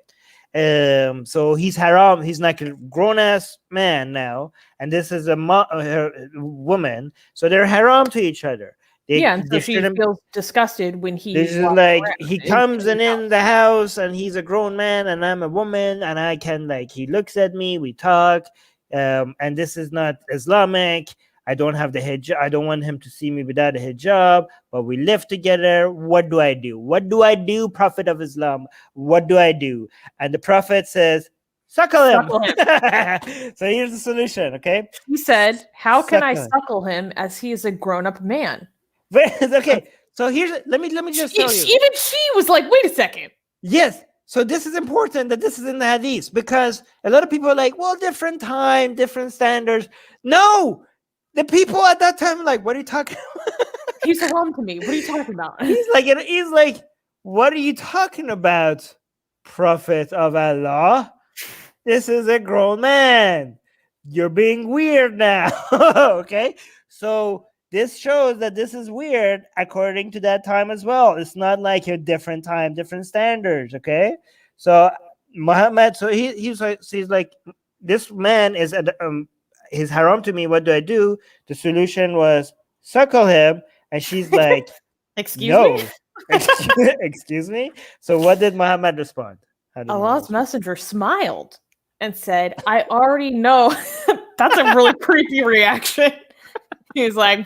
So he's haram. He's like a grown-ass man now, and this is her woman. So they're haram to each other. So she feels disgusted when he. This is like he comes in the house, and he's a grown man, and I'm a woman, and I can he looks at me, we talk, and this is not Islamic. I don't have the hijab. I don't want him to see me without a hijab, but we live together. What do I do? What do I do, Prophet of Islam? What do I do? And the Prophet says, suckle him. So here's the solution, okay? He said, how can I suckle him as he is a grown-up man? Okay, so here's let me just tell you. Even she was like, wait a second. Yes. So this is important that this is in the hadith, because a lot of people are like, well, different time, different standards. No, the people at that time are like, what are you talking about? He's haram to me. What are you talking about? He's like, what are you talking about, Prophet of Allah? This is a grown man. You're being weird now. Okay. So this shows that this is weird according to that time as well. It's not like a different time, different standards. Okay. So Muhammad, so he's like, this man is he's haram to me. What do I do? The solution was suckle him. And she's like, excuse me? Excuse me? So what did Muhammad respond? Allah's messenger smiled and said, I already know. That's a really creepy reaction. He's like,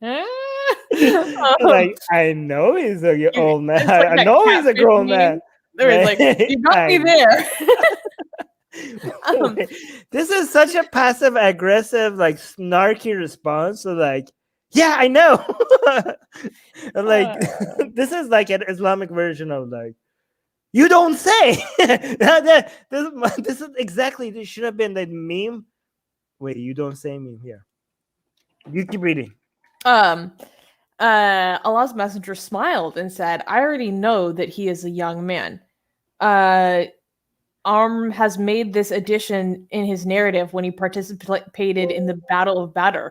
like, I know he's an old man. I know he's a grown man. There was like, you got me there. This is such a passive aggressive, like snarky response. So like, yeah, I know. And like, this is like an Islamic version of like, you don't say. This is exactly, this should have been the meme. Wait, you don't say meme here. You keep reading. Allah's messenger smiled and said, I already know that he is a young man. Has made this addition in his narrative when he participated in the Battle of Badr.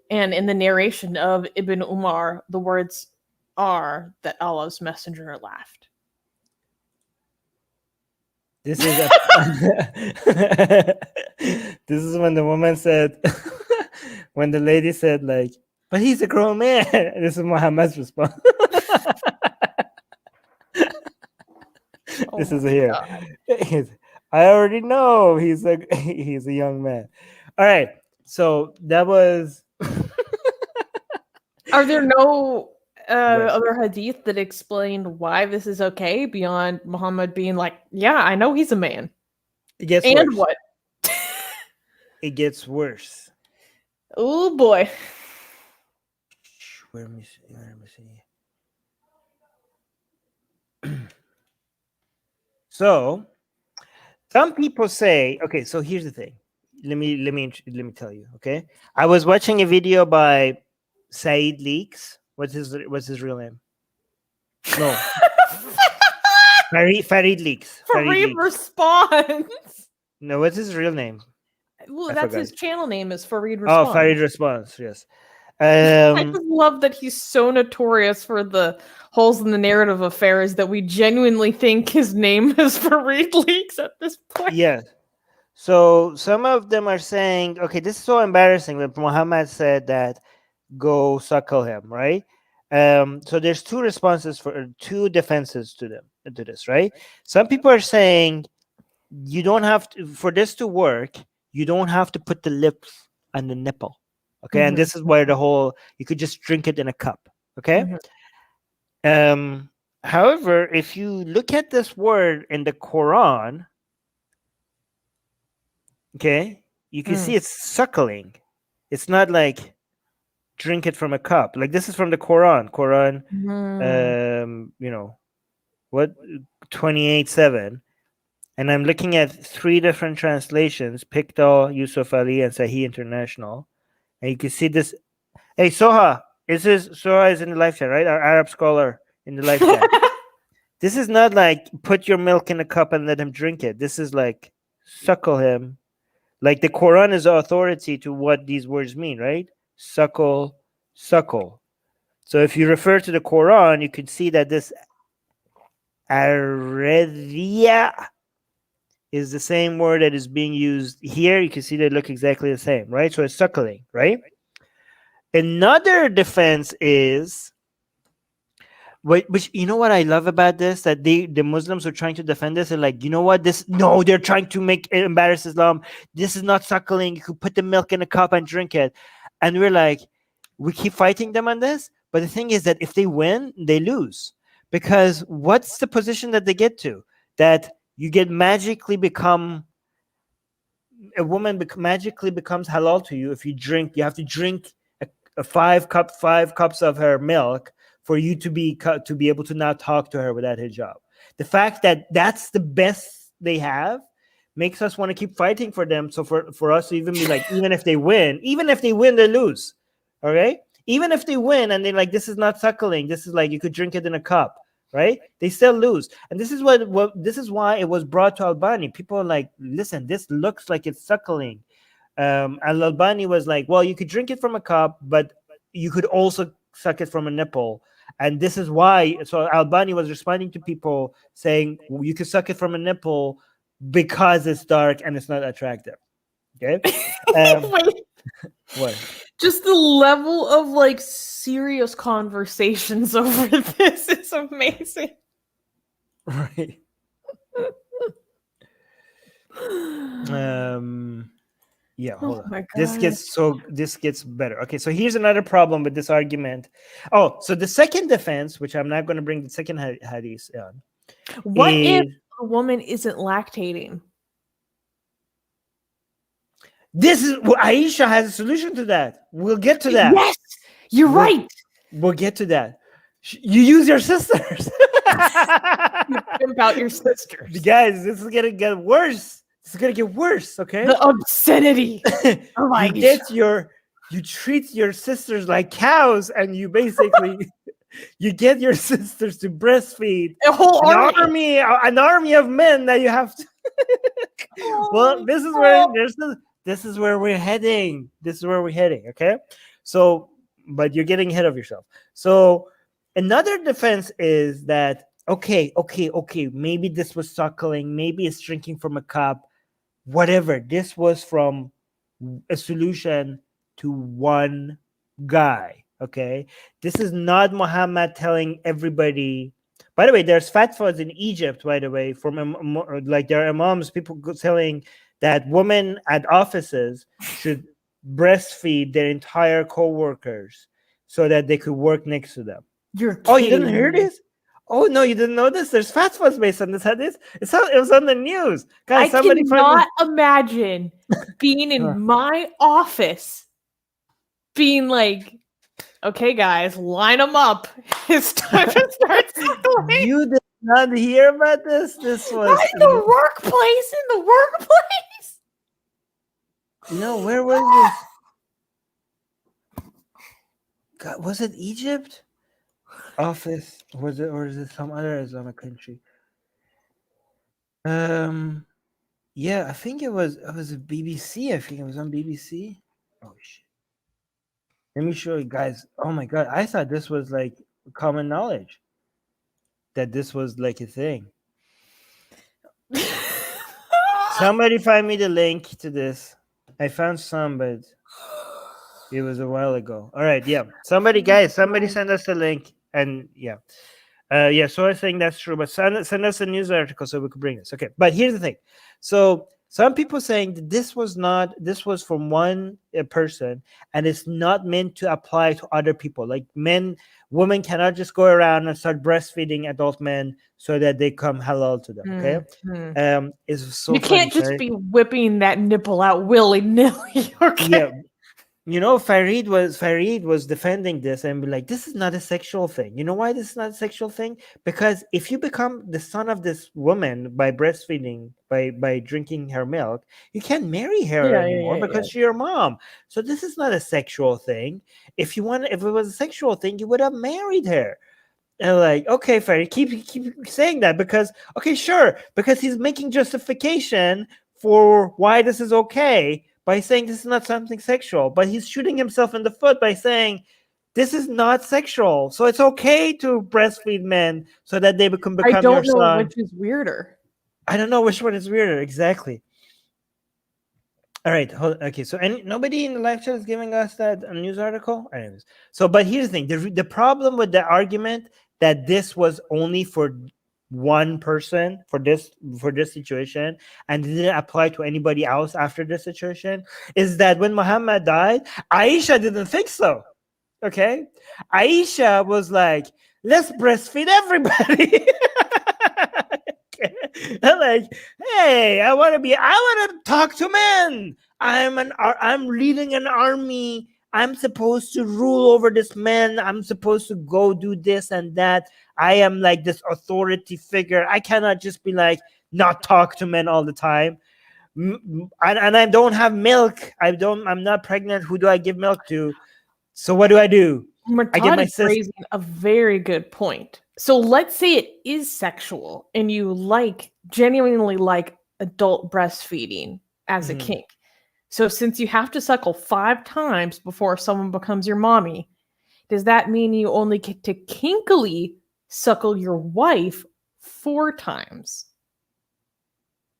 And in the narration of Ibn Umar, the words are that Allah's messenger laughed. This is this is when the woman said, when the lady said like, but he's a grown man. This is Muhammad's response. This is here. I already know he's a young man. All right. So that was. Are there no other hadith that explain why this is okay beyond Muhammad being like, yeah, I know he's a man? It gets and worse. What? It gets worse. Oh boy. Let me see. So some people say, okay, so here's the thing. Let me tell you, okay? I was watching a video by Saeed Leaks. What's his real name? No. Farid Leaks. Farid Response. No, what's his real name? Well, that's his channel name is Farid Response. Oh, Farid Response, yes. I just love that he's so notorious for the holes in the narrative affairs that we genuinely think his name is Farid Leaks at this point. Yes. So some of them are saying, okay, this is so embarrassing that Muhammad said that go suckle him, right? So there's two defenses to this, right? Some people are saying you don't have to, for this to work, you don't have to put the lips on the nipple. Okay, and this is where you could just drink it in a cup. Okay. However, if you look at this word in the Quran, okay, you can see it's suckling. It's not like drink it from a cup. Like this is from the Quran. You know, what 28:7. And I'm looking at 3 different translations: Pickthall, Yusuf Ali, and Sahih International. And you can see this. Hey, Soha is in the live chat, right? Our Arab scholar in the live chat. This is not like put your milk in a cup and let him drink it. This is like suckle him. Like the Quran is the authority to what these words mean, right? Suckle, suckle. So if you refer to the Quran, you could see that this arethia is the same word that is being used here. You can see they look exactly the same, right? So it's suckling, right? Another defense is, which you know what I love about this, that the Muslims are trying to defend this. They're like, you know what? They're trying to embarrass Islam. This is not suckling. You could put the milk in a cup and drink it. And we're like, we keep fighting them on this. But the thing is that if they win, they lose. Because what's the position that they get to? That you get magically become, a woman magically becomes halal to you if you drink. You have to drink a 5 cups of her milk for you to be able to now talk to her without hijab. The fact that that's the best they have makes us want to keep fighting for them. So for us to even be like, even if they win, they lose. Okay? Even if they win and they're like, this is not suckling, this is like you could drink it in a cup, right? They still lose. And this is this is why it was brought to Albani. People are like, listen, this looks like it's suckling. Albani was like, well, you could drink it from a cup, but you could also suck it from a nipple. And this is why. So Albani was responding to people saying, well, you could suck it from a nipple because it's dark and it's not attractive. Okay. What? Just the level of like serious conversations over this is amazing. Right. Yeah, hold on. This gets better. Okay, so here's another problem with this argument. Oh, so the second defense, which I'm not going to bring the second hadith on. What if a woman isn't lactating? Aisha has a solution to that. We'll get to that. Yes, you're right. We'll get to that. You use your sisters. You pimp out your sisters. Guys, this is gonna get worse. This is gonna get worse. Okay. The obscenity. Oh my You treat your sisters like cows, and you basically you get your sisters to breastfeed a whole army. an army of men that you have to. Well, this is where we're heading. This is where we're heading. Okay, so but you're getting ahead of yourself. So another defense is that okay, maybe this was suckling, maybe it's drinking from a cup, whatever. This was from a solution to one guy. Okay, this is not Muhammad telling everybody. By the way, there's fatwas in Egypt, by the way, from like there are imams, people telling that women at offices should breastfeed their entire co-workers so that they could work next to them. You didn't hear this? Oh no, you didn't know this? There's fatwas based on this. It was on the news. Guys, I cannot imagine being in my office being like, okay, guys, line them up. It's time to start suckling. You did not hear about this? This was in the workplace. No, where was this? God, was it Egypt? Office? Was it, or is it some other Islamic country? Yeah, I think it was a BBC. I think it was on BBC. Oh shit. Let me show you guys. Oh my god, I thought this was like common knowledge. That this was like a thing. Somebody find me the link to this. I found some, but it was a while ago. All right, yeah. Somebody send us the link. And yeah. So I think that's true. But send us a news article so we could bring this. Okay. But here's the thing. So some people saying that this was from one person and it's not meant to apply to other people. Like women cannot just go around and start breastfeeding adult men so that they come halal to them. Okay. It's so you can't funny, just right? be whipping that nipple out willy-nilly. Okay. Yeah. You know, Farid was defending this and be like, this is not a sexual thing. You know why this is not a sexual thing? Because if you become the son of this woman by breastfeeding, by drinking her milk, you can't marry her anymore because she's your mom. So this is not a sexual thing. If it was a sexual thing, you would have married her. And like, okay, Farid, keep saying that because he's making justification for why this is okay. By saying this is not something sexual, but he's shooting himself in the foot by saying this is not sexual, so it's okay to breastfeed men so that they become your son. I don't know which is weirder. I don't know which one is weirder exactly. All right, okay. So nobody in the live chat is giving us that news article. Anyways, but here's the thing: the problem with the argument that this was only for one person for this situation and didn't apply to anybody else after this situation is that when Muhammad died, Aisha didn't think so. Okay, Aisha was like, let's breastfeed everybody. I'm like, hey, I want to talk to men. I'm leading an army. I'm supposed to rule over this man. I'm supposed to go do this and that. I am like this authority figure. I cannot just be like, not talk to men all the time. And I don't have milk. I'm not pregnant. Who do I give milk to? So what do? I get my sister. Raising a very good point. So let's say it is sexual and you genuinely like adult breastfeeding as a kink. So since you have to suckle 5 times before someone becomes your mommy, does that mean you only get to kinkily suckle your wife 4 times?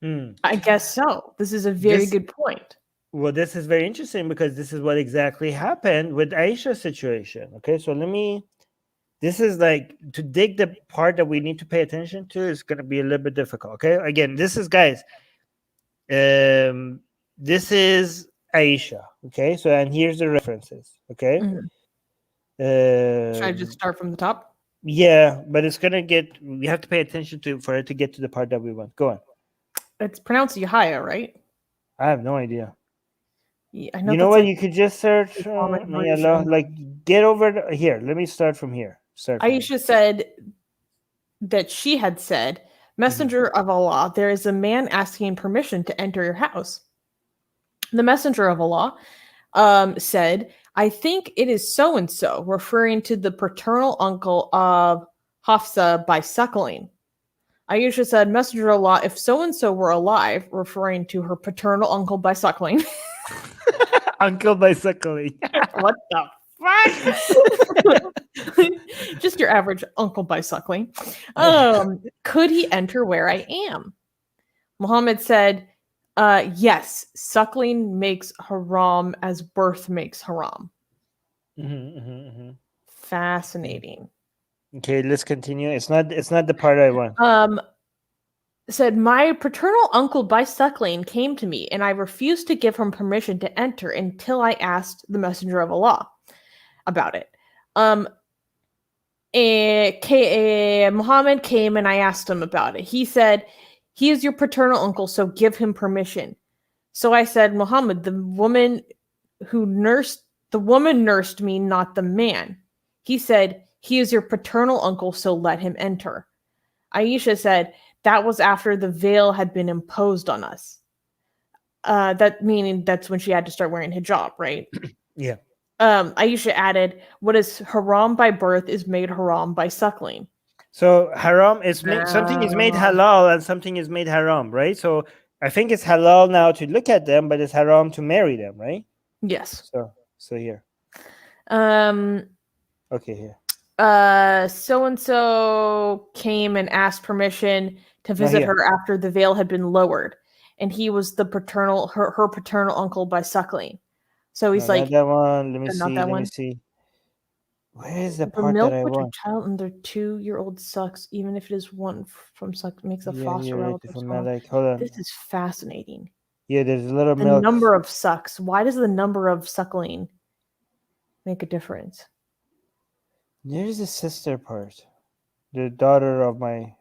I guess so. This is a very good point. Well, this is very interesting because this is what exactly happened with Aisha's situation. Okay, so this is like to dig the part that we need to pay attention to is going to be a little bit difficult. Okay, again, this is guys. This is Aisha. Okay, so and here's the references. Okay. Should I just start from the top? Yeah, but it's gonna we have to pay attention for it to get to the part that we want. Go on. It's pronounced Yahya, right? I have no idea. I know You know that's what? You could just search Islamic Allah, version. like get over here. Let me start from here. Aisha said that she had said, Messenger of Allah, there is a man asking permission to enter your house. The Messenger of Allah said, I think it is so-and-so, referring to the paternal uncle of Hafsa by suckling. Aisha said, Messenger of Allah, if so-and-so were alive, referring to her paternal uncle by suckling. Uncle by suckling. What the fuck? Just your average uncle by suckling. Could he enter where I am? Muhammad said, yes, suckling makes haram as birth makes haram. Fascinating. Okay, let's continue. It's not the part I want. Said, my paternal uncle by suckling came to me, and I refused to give him permission to enter until I asked the Messenger of Allah about it. Muhammad came and I asked him about it. He said, he is your paternal uncle, so give him permission. So I said, Muhammad, the woman nursed me, not the man. He said, he is your paternal uncle, so let him enter. Aisha said, that was after the veil had been imposed on us. That meaning that's when she had to start wearing hijab, right? Yeah. Aisha added, what is haram by birth is made haram by suckling. So haram is something is made halal and something is made haram, right? So I think it's halal now to look at them, but it's haram to marry them, right? Yes. So here. Okay, here. So-and-so came and asked permission to visit her after the veil had been lowered, and he was the her paternal uncle by suckling. So he's like, not that one. Let me see. Not that one. Me see. Where is the part that I want? Milk child under 2-year-old sucks, even if it is one from suck, makes a foster relative. Hold on. This is fascinating. Yeah, there's a little milk. The number of sucks. Why does the number of suckling make a difference? There's the sister part. The daughter of my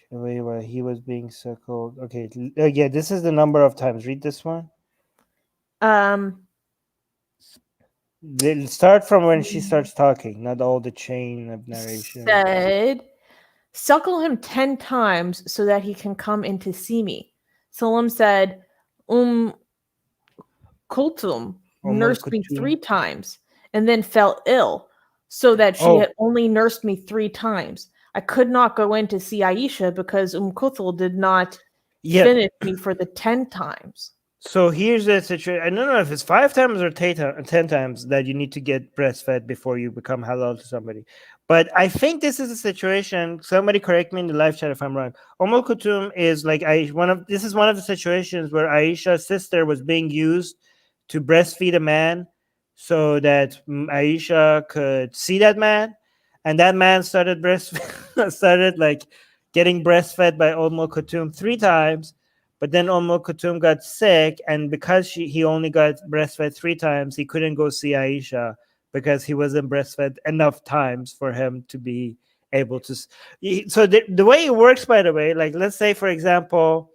while he was being suckled. Okay, yeah, this is the number of times. Read this one. Start from when she starts talking, not all the chain of narration. Said, suckle him 10 times so that he can come in to see me. Salam said, Kultum nursed me 3 times and then fell ill, so that she had only nursed me 3 times. I could not go in to see Aisha because Kulthum did not finish me for the 10 times. So here's the situation. I don't know if it's 5 times or 10 times that you need to get breastfed before you become halal to somebody. But I think this is a situation. Somebody correct me in the live chat if I'm wrong. Kulthum is like this is one of the situations where Aisha's sister was being used to breastfeed a man, so that Aisha could see that man, and that man started getting breastfed by Kulthum 3 times. But then Kulthum got sick, and because he only got breastfed 3 times, he couldn't go see Aisha because he wasn't breastfed enough times for him to be able to. So the way it works, by the way, like let's say, for example,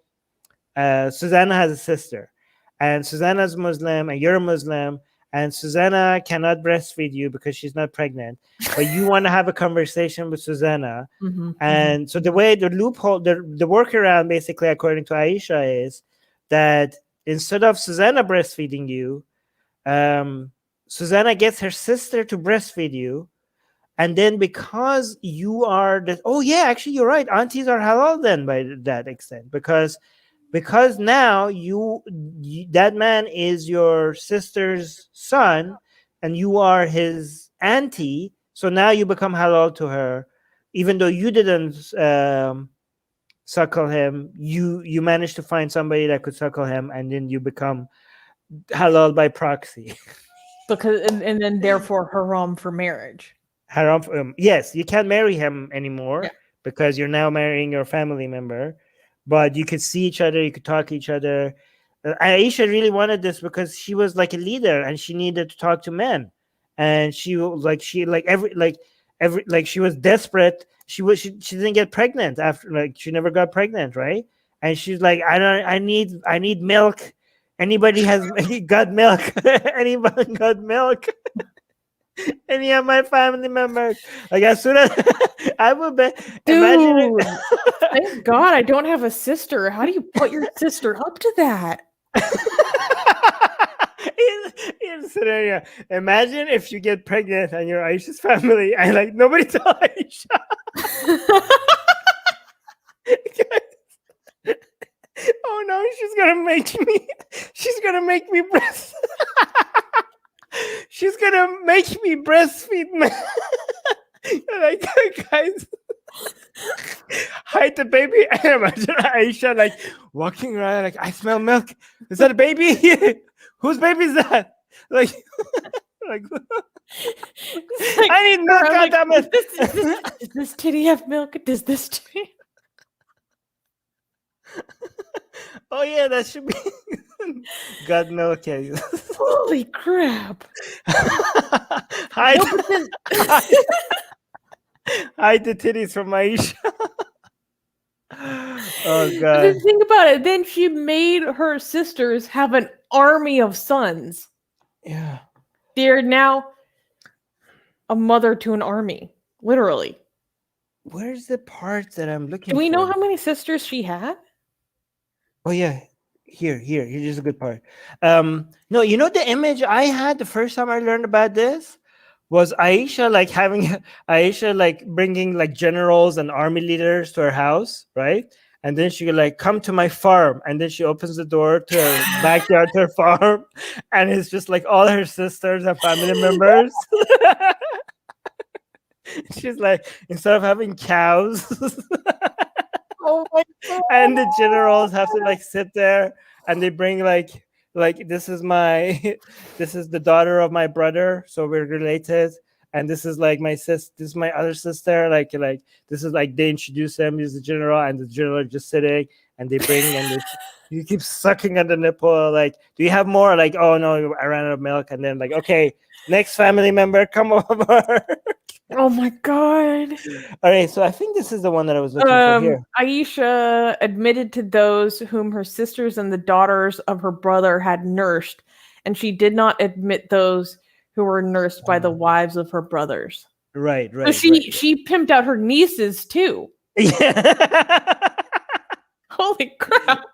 Susanna has a sister, and Susanna's Muslim, and you're a Muslim, and Susanna cannot breastfeed you because she's not pregnant, but you want to have a conversation with Susanna. And so the way the loophole, the workaround, basically, according to Aisha, is that instead of Susanna breastfeeding you, Susanna gets her sister to breastfeed you. And then because you are actually, you're right. Aunties are halal then by that extent, because now that man is your sister's son and you are his auntie. So now you become halal to her, even though you didn't suckle him. You managed to find somebody that could suckle him, and then you become halal by proxy. Because and then therefore haram for marriage. Haram. Yes, you can't marry him anymore because you're now marrying your family member. But you could see each other, you could talk to each other. Aisha really wanted this because she was like a leader and she needed to talk to men. And she was she was desperate. She didn't get pregnant after, she never got pregnant, right? And she's like, I need milk. Anybody has got milk? Anybody got milk? Any of my family members? Like as soon as I would be, imagine Dude, thank God I don't have a sister. How do you put your sister up to that? in scenario, imagine if you get pregnant and you're Aisha's family and like nobody tell Aisha. Oh no, she's gonna make me breast. She's gonna make me breastfeed. Like, guys, hide the baby. And imagine Aisha like walking around like, I smell milk. Is that a baby? Whose baby is that? Like, like I need milk. Like, Goddammit. Does this titty have milk? Does this titty? Oh yeah, that should be got milk. Holy crap! Hide the titties from Aisha. Oh god! But think about it. Then she made her sisters have an army of sons. Yeah, they're now a mother to an army, literally. Where's the part that I'm looking? Do we know for? how many sisters she had? Oh yeah, here's a good part. No, you know the image I had the first time I learned about this was Aisha like bringing like generals and army leaders to her house, right? And then she could like come to my farm, and then she opens the door to her backyard to her farm, and it's just like all her sisters and family members. She's like, instead of having cows. Oh my God. And the generals have to like sit there, and they bring like this is the daughter of my brother, so we're related, and this is like this is my other sister, like this is like they introduce them as the general, and the general are just sitting, and they bring and you keep sucking at the nipple, like, do you have more? Like, oh no, I ran out of milk. And then like, okay, next family member, come over. Oh my God. All right, so I think this is the one that I was looking for here. Aisha admitted to those whom her sisters and the daughters of her brother had nursed, and she did not admit those who were nursed by the wives of her brothers. Right. So she pimped out her nieces too. Yeah. Holy crap.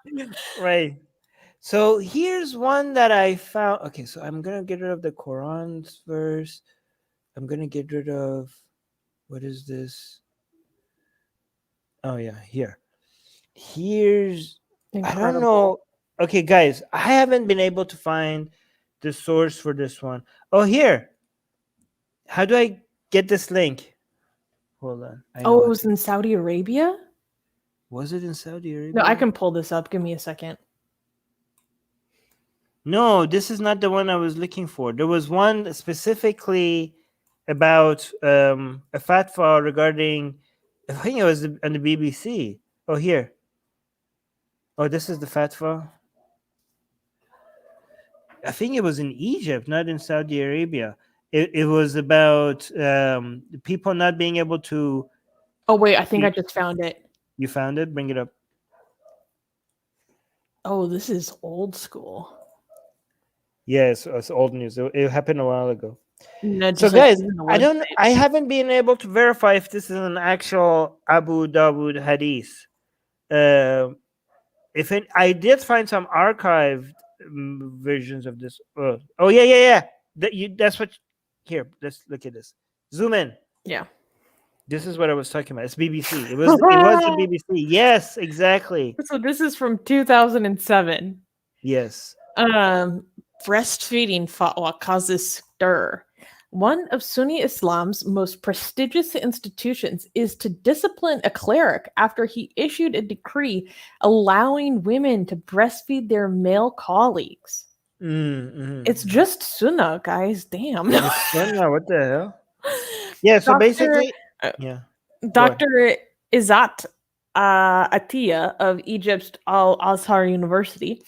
Right. So here's one that I found. Okay, so I'm gonna get rid of the Quran's verse. I'm gonna get rid of, what is this? Oh yeah, here's Incredible. I don't know. Okay, guys, I haven't been able to find the source for this one. Oh, here. How do I get this link? Hold on. It was in Saudi Arabia? Was it in Saudi Arabia? No, I can pull this up. Give me a second. No, this is not the one I was looking for. There was one specifically about a fatwa regarding, I think it was on the BBC. Oh, here. Oh, this is the fatwa. I think it was in Egypt, not in Saudi Arabia. It was about people not being able to. Oh, wait, I think I just found it. You found it? Bring it up. Oh, this is old school. Yes, it's old news. It happened a while ago. No, so guys, I haven't been able to verify if this is an actual Abu Dawud hadith. I did find some archived versions of this. Oh yeah. That's what. Here, let's look at this. Zoom in. Yeah. This is what I was talking about. It's BBC. It was the BBC. Yes, exactly. So this is from 2007. Yes. Breastfeeding fatwa causes stir. One of Sunni Islam's most prestigious institutions is to discipline a cleric after he issued a decree allowing women to breastfeed their male colleagues. It's just sunnah, guys. Damn. Sunnah, what the hell? Yeah, so basically... Yeah. Dr. Izzat Atiya of Egypt's Al-Azhar University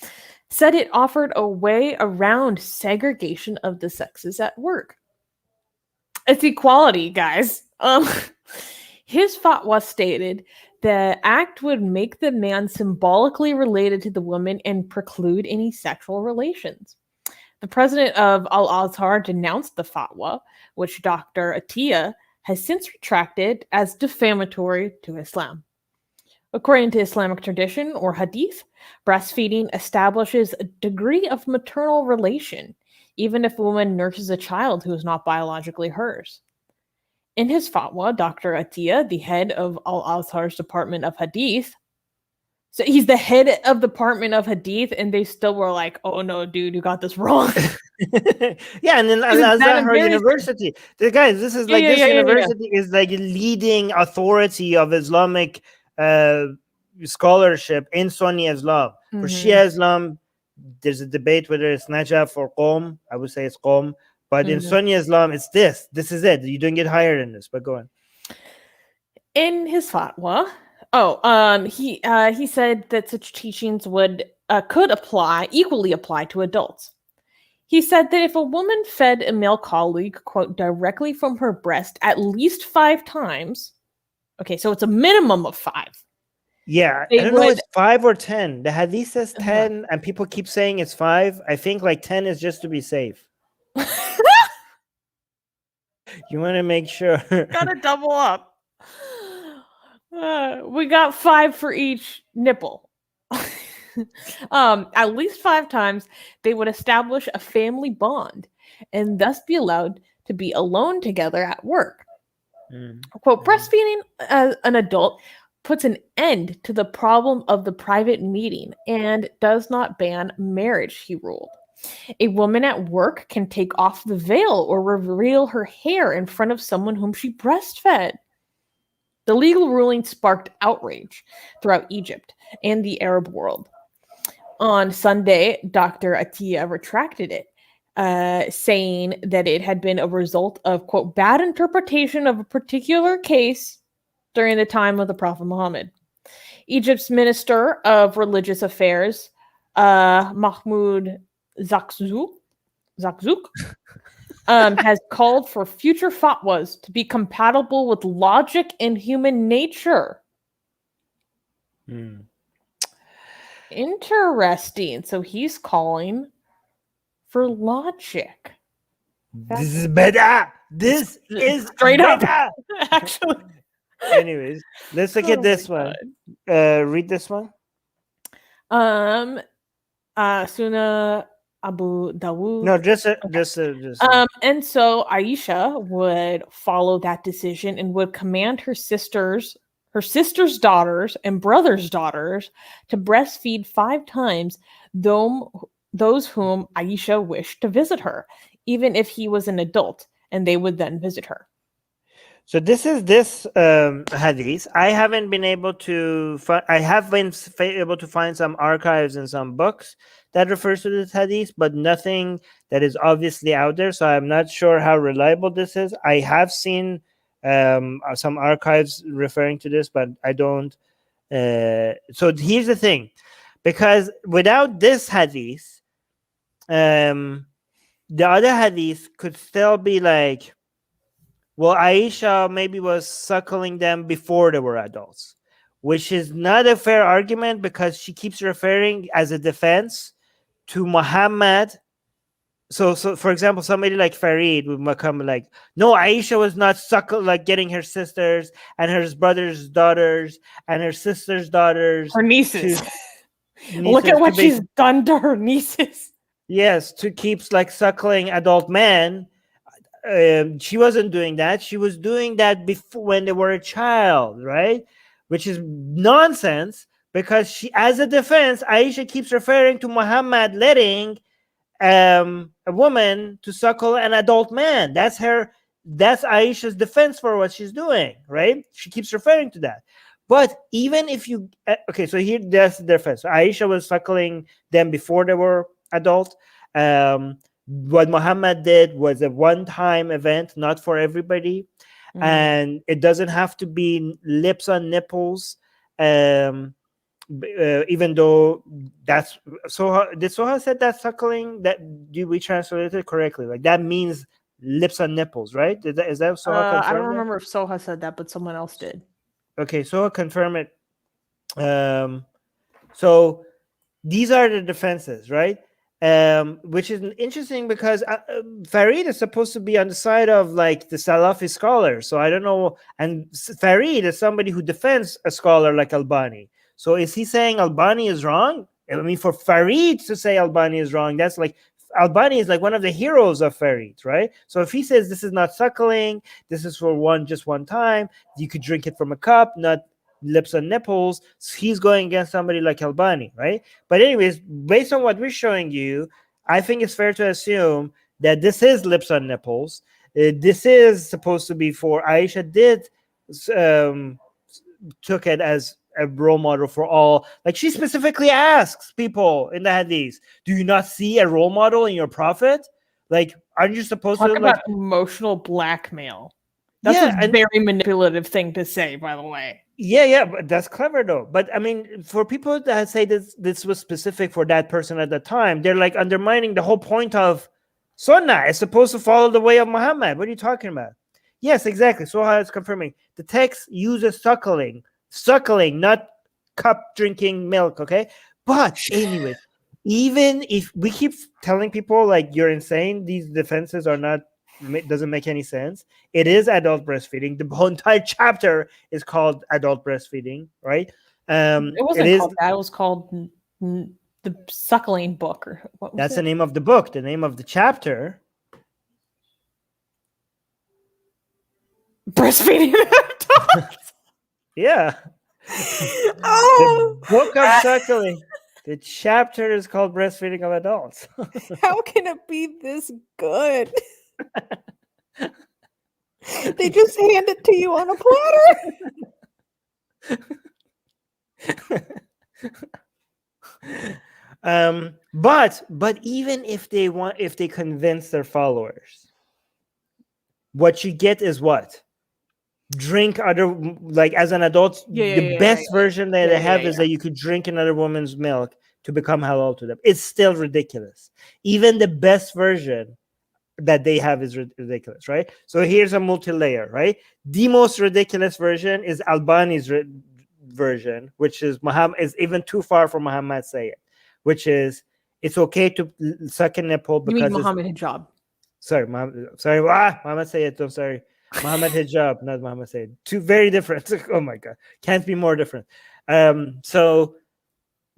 said it offered a way around segregation of the sexes at work. It's equality, guys. His fatwa stated the act would make the man symbolically related to the woman and preclude any sexual relations. The president of Al-Azhar denounced the fatwa, which Dr. Atiyah has since retracted as defamatory to Islam. According to Islamic tradition or hadith, breastfeeding establishes a degree of maternal relation, even if a woman nurses a child who is not biologically hers. In his fatwa, Dr. Atiyah, the head of Al-Azhar's Department of Hadith, so he's the head of the Department of Hadith, and they still were like, "Oh no, dude, you got this wrong." Yeah, and then Al-Azhar University. Guys, this is like university is like a leading authority of Islamic scholarship in Sunni Islam. For Shia Islam, there's a debate whether it's Najaf or Qom. I would say it's Qom. But in Sunni Islam, it's this. This is it. You don't get higher than this. But go on. In his fatwa, he said that such teachings could equally apply to adults. He said that if a woman fed a male colleague, quote, directly from her breast at least 5 times, okay, so it's a minimum of 5. Yeah, I don't know if it's 5 or 10. The hadith says 10, and people keep saying it's 5. I think like 10 is just to be safe. You want to make sure. Gotta double up. We got 5 for each nipple. At least 5 times, they would establish a family bond and thus be allowed to be alone together at work. Quote, breastfeeding as an adult puts an end to the problem of the private meeting and does not ban marriage, he ruled. A woman at work can take off the veil or reveal her hair in front of someone whom she breastfed. The legal ruling sparked outrage throughout Egypt and the Arab world. On Sunday, Dr. Atiyah retracted it, saying that it had been a result of, quote, bad interpretation of a particular case during the time of the Prophet Muhammad. Egypt's Minister of Religious Affairs, Mahmoud Zakzouk, has called for future fatwas to be compatible with logic and human nature. Interesting. So he's calling for logic. This is better. This is straight better. up. Actually. Anyways, let's look at this one. Read this one. Sunnah Abu Dawud. No, just. And so Aisha would follow that decision and would command her sister's daughters and brothers' daughters to breastfeed 5 times those whom Aisha wished to visit her, even if he was an adult, and they would then visit her. So this is this hadith. I haven't been able to I have been able to find some archives and some books that refers to this hadith, but nothing that is obviously out there. So I'm not sure how reliable this is. I have seen some archives referring to this, but I don't. So here's the thing, because without this hadith, the other hadith could still be like, well, Aisha maybe was suckling them before they were adults, which is not a fair argument because she keeps referring as a defense to Muhammad. So for example, somebody like Farid would come like, no, Aisha was not getting her sisters and her brother's daughters and her sister's daughters. Her nieces. Look at what she's done to her nieces. Yes, to keep suckling adult men. She wasn't doing that. She was doing that before when they were a child, right? Which is nonsense because she, as a defense, Aisha keeps referring to Muhammad letting a woman to suckle an adult man. That's Aisha's defense for what she's doing, right? She keeps referring to that. But even if you okay, so here that's the defense. So Aisha was suckling them before they were adult. What Muhammad did was a one-time event, not for everybody. And it doesn't have to be lips on nipples, even though that's Soha. Did Soha said that suckling? That do we translate it correctly? Like that means lips on nipples, right? Is that Soha? I don't remember if Soha said that, but someone else did. Okay, so I'll confirm it. So these are the defenses, right? Which is interesting because Farid is supposed to be on the side of like the Salafi scholars. So I don't know. And Farid is somebody who defends a scholar like Albani. So is he saying Albani is wrong? I mean, for Farid to say Albani is wrong, that's like Albani is like one of the heroes of Farid, right? So if he says this is not suckling, this is for just one time, you could drink it from a cup, not lips and nipples, he's going against somebody like Albani, right? But anyways, based on what we're showing you, I think it's fair to assume that this is lips on nipples. This is supposed to be for Aisha did took it as a role model for all. Like she specifically asks people in the hadith, do you not see a role model in your prophet? Like, aren't you supposed Talk to about like emotional blackmail? That's a very manipulative thing to say, by the way. Yeah, but that's clever though. But I mean, for people that say this was specific for that person at the time, they're like undermining the whole point of Sunnah. It's supposed to follow the way of Muhammad. What are you talking about? Yes, exactly. So how it's confirming the text uses suckling, not cup drinking milk. Okay, but anyway, even if we keep telling people like you're insane, these defenses are not. Doesn't make any sense. It is adult breastfeeding. The whole entire chapter is called adult breastfeeding, right? It wasn't called that. It was called the suckling book, or what was that's it? The name of the book. The name of the chapter. Breastfeeding adults. Yeah. Oh, the book of suckling. The chapter is called breastfeeding of adults. How can it be this good? They just hand it to you on a platter. But even if they convince their followers, what you get is what? Drink other, like as an adult, the best version that they have is that you could drink another woman's milk to become halal to them. It's still ridiculous. Even the best version that they have is ridiculous, right? So here's a multi-layer, right? The most ridiculous version is Albani's version, which is Muhammad is even too far from Muhammad saying, which is it's okay to suck a nipple because you mean Muhammad Hijab. Muhammad Sayyid. I'm sorry. Muhammad Hijab, not Muhammad Sayyid. Two very different. Oh my God. Can't be more different. So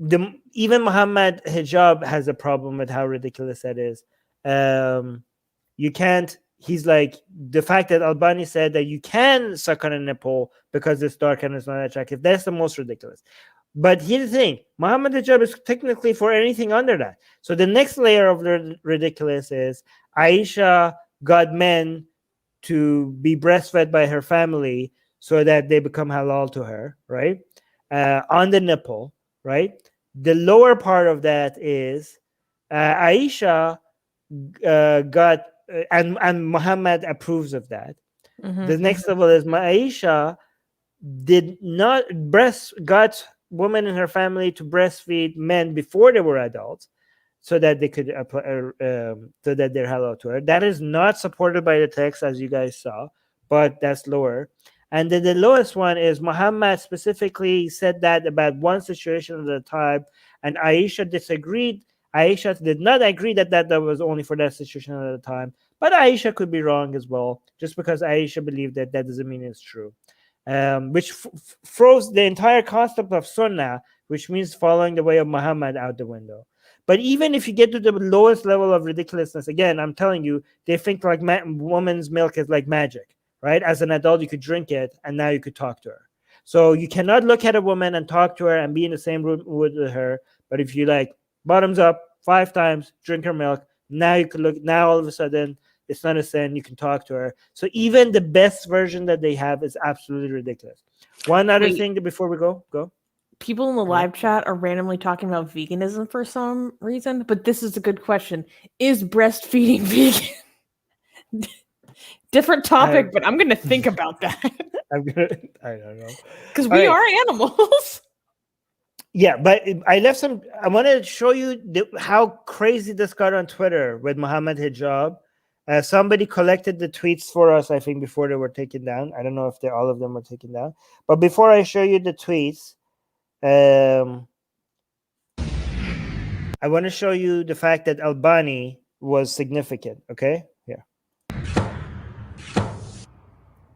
even Muhammad Hijab has a problem with how ridiculous that is. You can't, he's like, the fact that Albani said that you can suck on a nipple because it's dark and it's not attractive, that's the most ridiculous. But here's the thing, Muhammad Hijab is technically for anything under that. So the next layer of the ridiculous is Aisha got men to be breastfed by her family so that they become halal to her, right? On the nipple, right? The lower part of that is Aisha got and Muhammad approves of that. Mm-hmm. The next level is Aisha did not got women in her family to breastfeed men before they were adults, so that they could so that they're halal to her. That is not supported by the text, as you guys saw, but that's lower. And then the lowest one is Muhammad specifically said that about one situation at a time, and Aisha disagreed. Aisha did not agree that was only for that situation at a time, but Aisha could be wrong as well. Just because Aisha believed that doesn't mean it's true. Which throws the entire concept of Sunnah, which means following the way of Muhammad, out the window. But even if you get to the lowest level of ridiculousness, again, I'm telling you, they think like woman's milk is like magic, right? As an adult, you could drink it, and now you could talk to her. So you cannot look at a woman and talk to her and be in the same room with her. But if you like bottoms up 5 times, drink her milk, now you could look. Now all of a sudden, it's not a sin. You can talk to her. So even the best version that they have is absolutely ridiculous. One other thing before we go. People in the live chat are randomly talking about veganism for some reason, but this is a good question. Is breastfeeding vegan? Different topic, but I'm going to think about that. I don't know. Because we are animals. Yeah, but I want to show you how crazy this got on Twitter with Muhammad Hijab. Somebody collected the tweets for us, I think, before they were taken down. I don't know if all of them were taken down. But before I show you the tweets, I want to show you the fact that Albani was significant. Okay, here.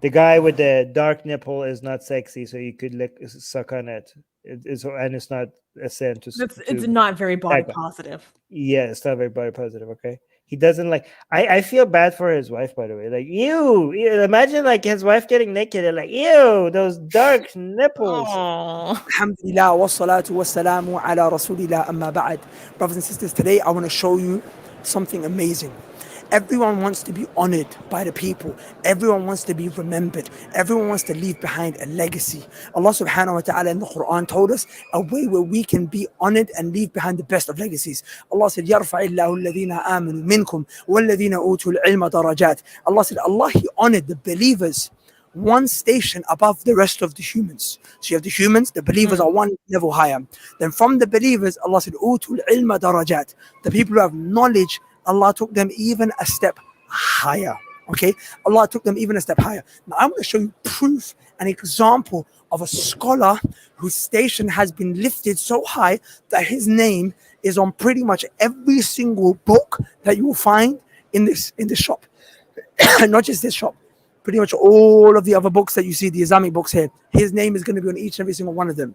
The guy with the dark nipple is not sexy, so you could suck on it. And it's not a sin to. It's not very body positive. Yeah, it's not very body positive. Okay, he doesn't like. I feel bad for his wife, by the way. Like, ew. Imagine like his wife getting naked and like, ew, those dark nipples. Alhamdulillah wa salatu wa salamu ala rasulillah amma ba'd. Brothers and sisters, today I want to show you something amazing. Everyone wants to be honored by the people. Everyone wants to be remembered. Everyone wants to leave behind a legacy. Allah subhanahu wa ta'ala in the Quran told us a way where we can be honored and leave behind the best of legacies. Allah said, يَرْفَعِ اللَّهُ الَّذِينَ آمَنُوا مِنْكُمْ وَالَّذِينَ أُوتُوا الْعِلْمَ دَرَجَاتٍ. Allah said, Allah, He honored the believers one station above the rest of the humans. So you have the humans, the believers are one level higher. Then from the believers, Allah said, أُوتُوا الْعِلْمَ دَرَجَاتٍ. The people who have knowledge, Allah took them even a step higher. Okay, Allah took them even a step higher. Now I'm going to show you proof, an example of a scholar whose station has been lifted so high that his name is on pretty much every single book that you will find in this shop. Not just this shop, pretty much all of the other books that you see, the Islamic books here, his name is going to be on each and every single one of them.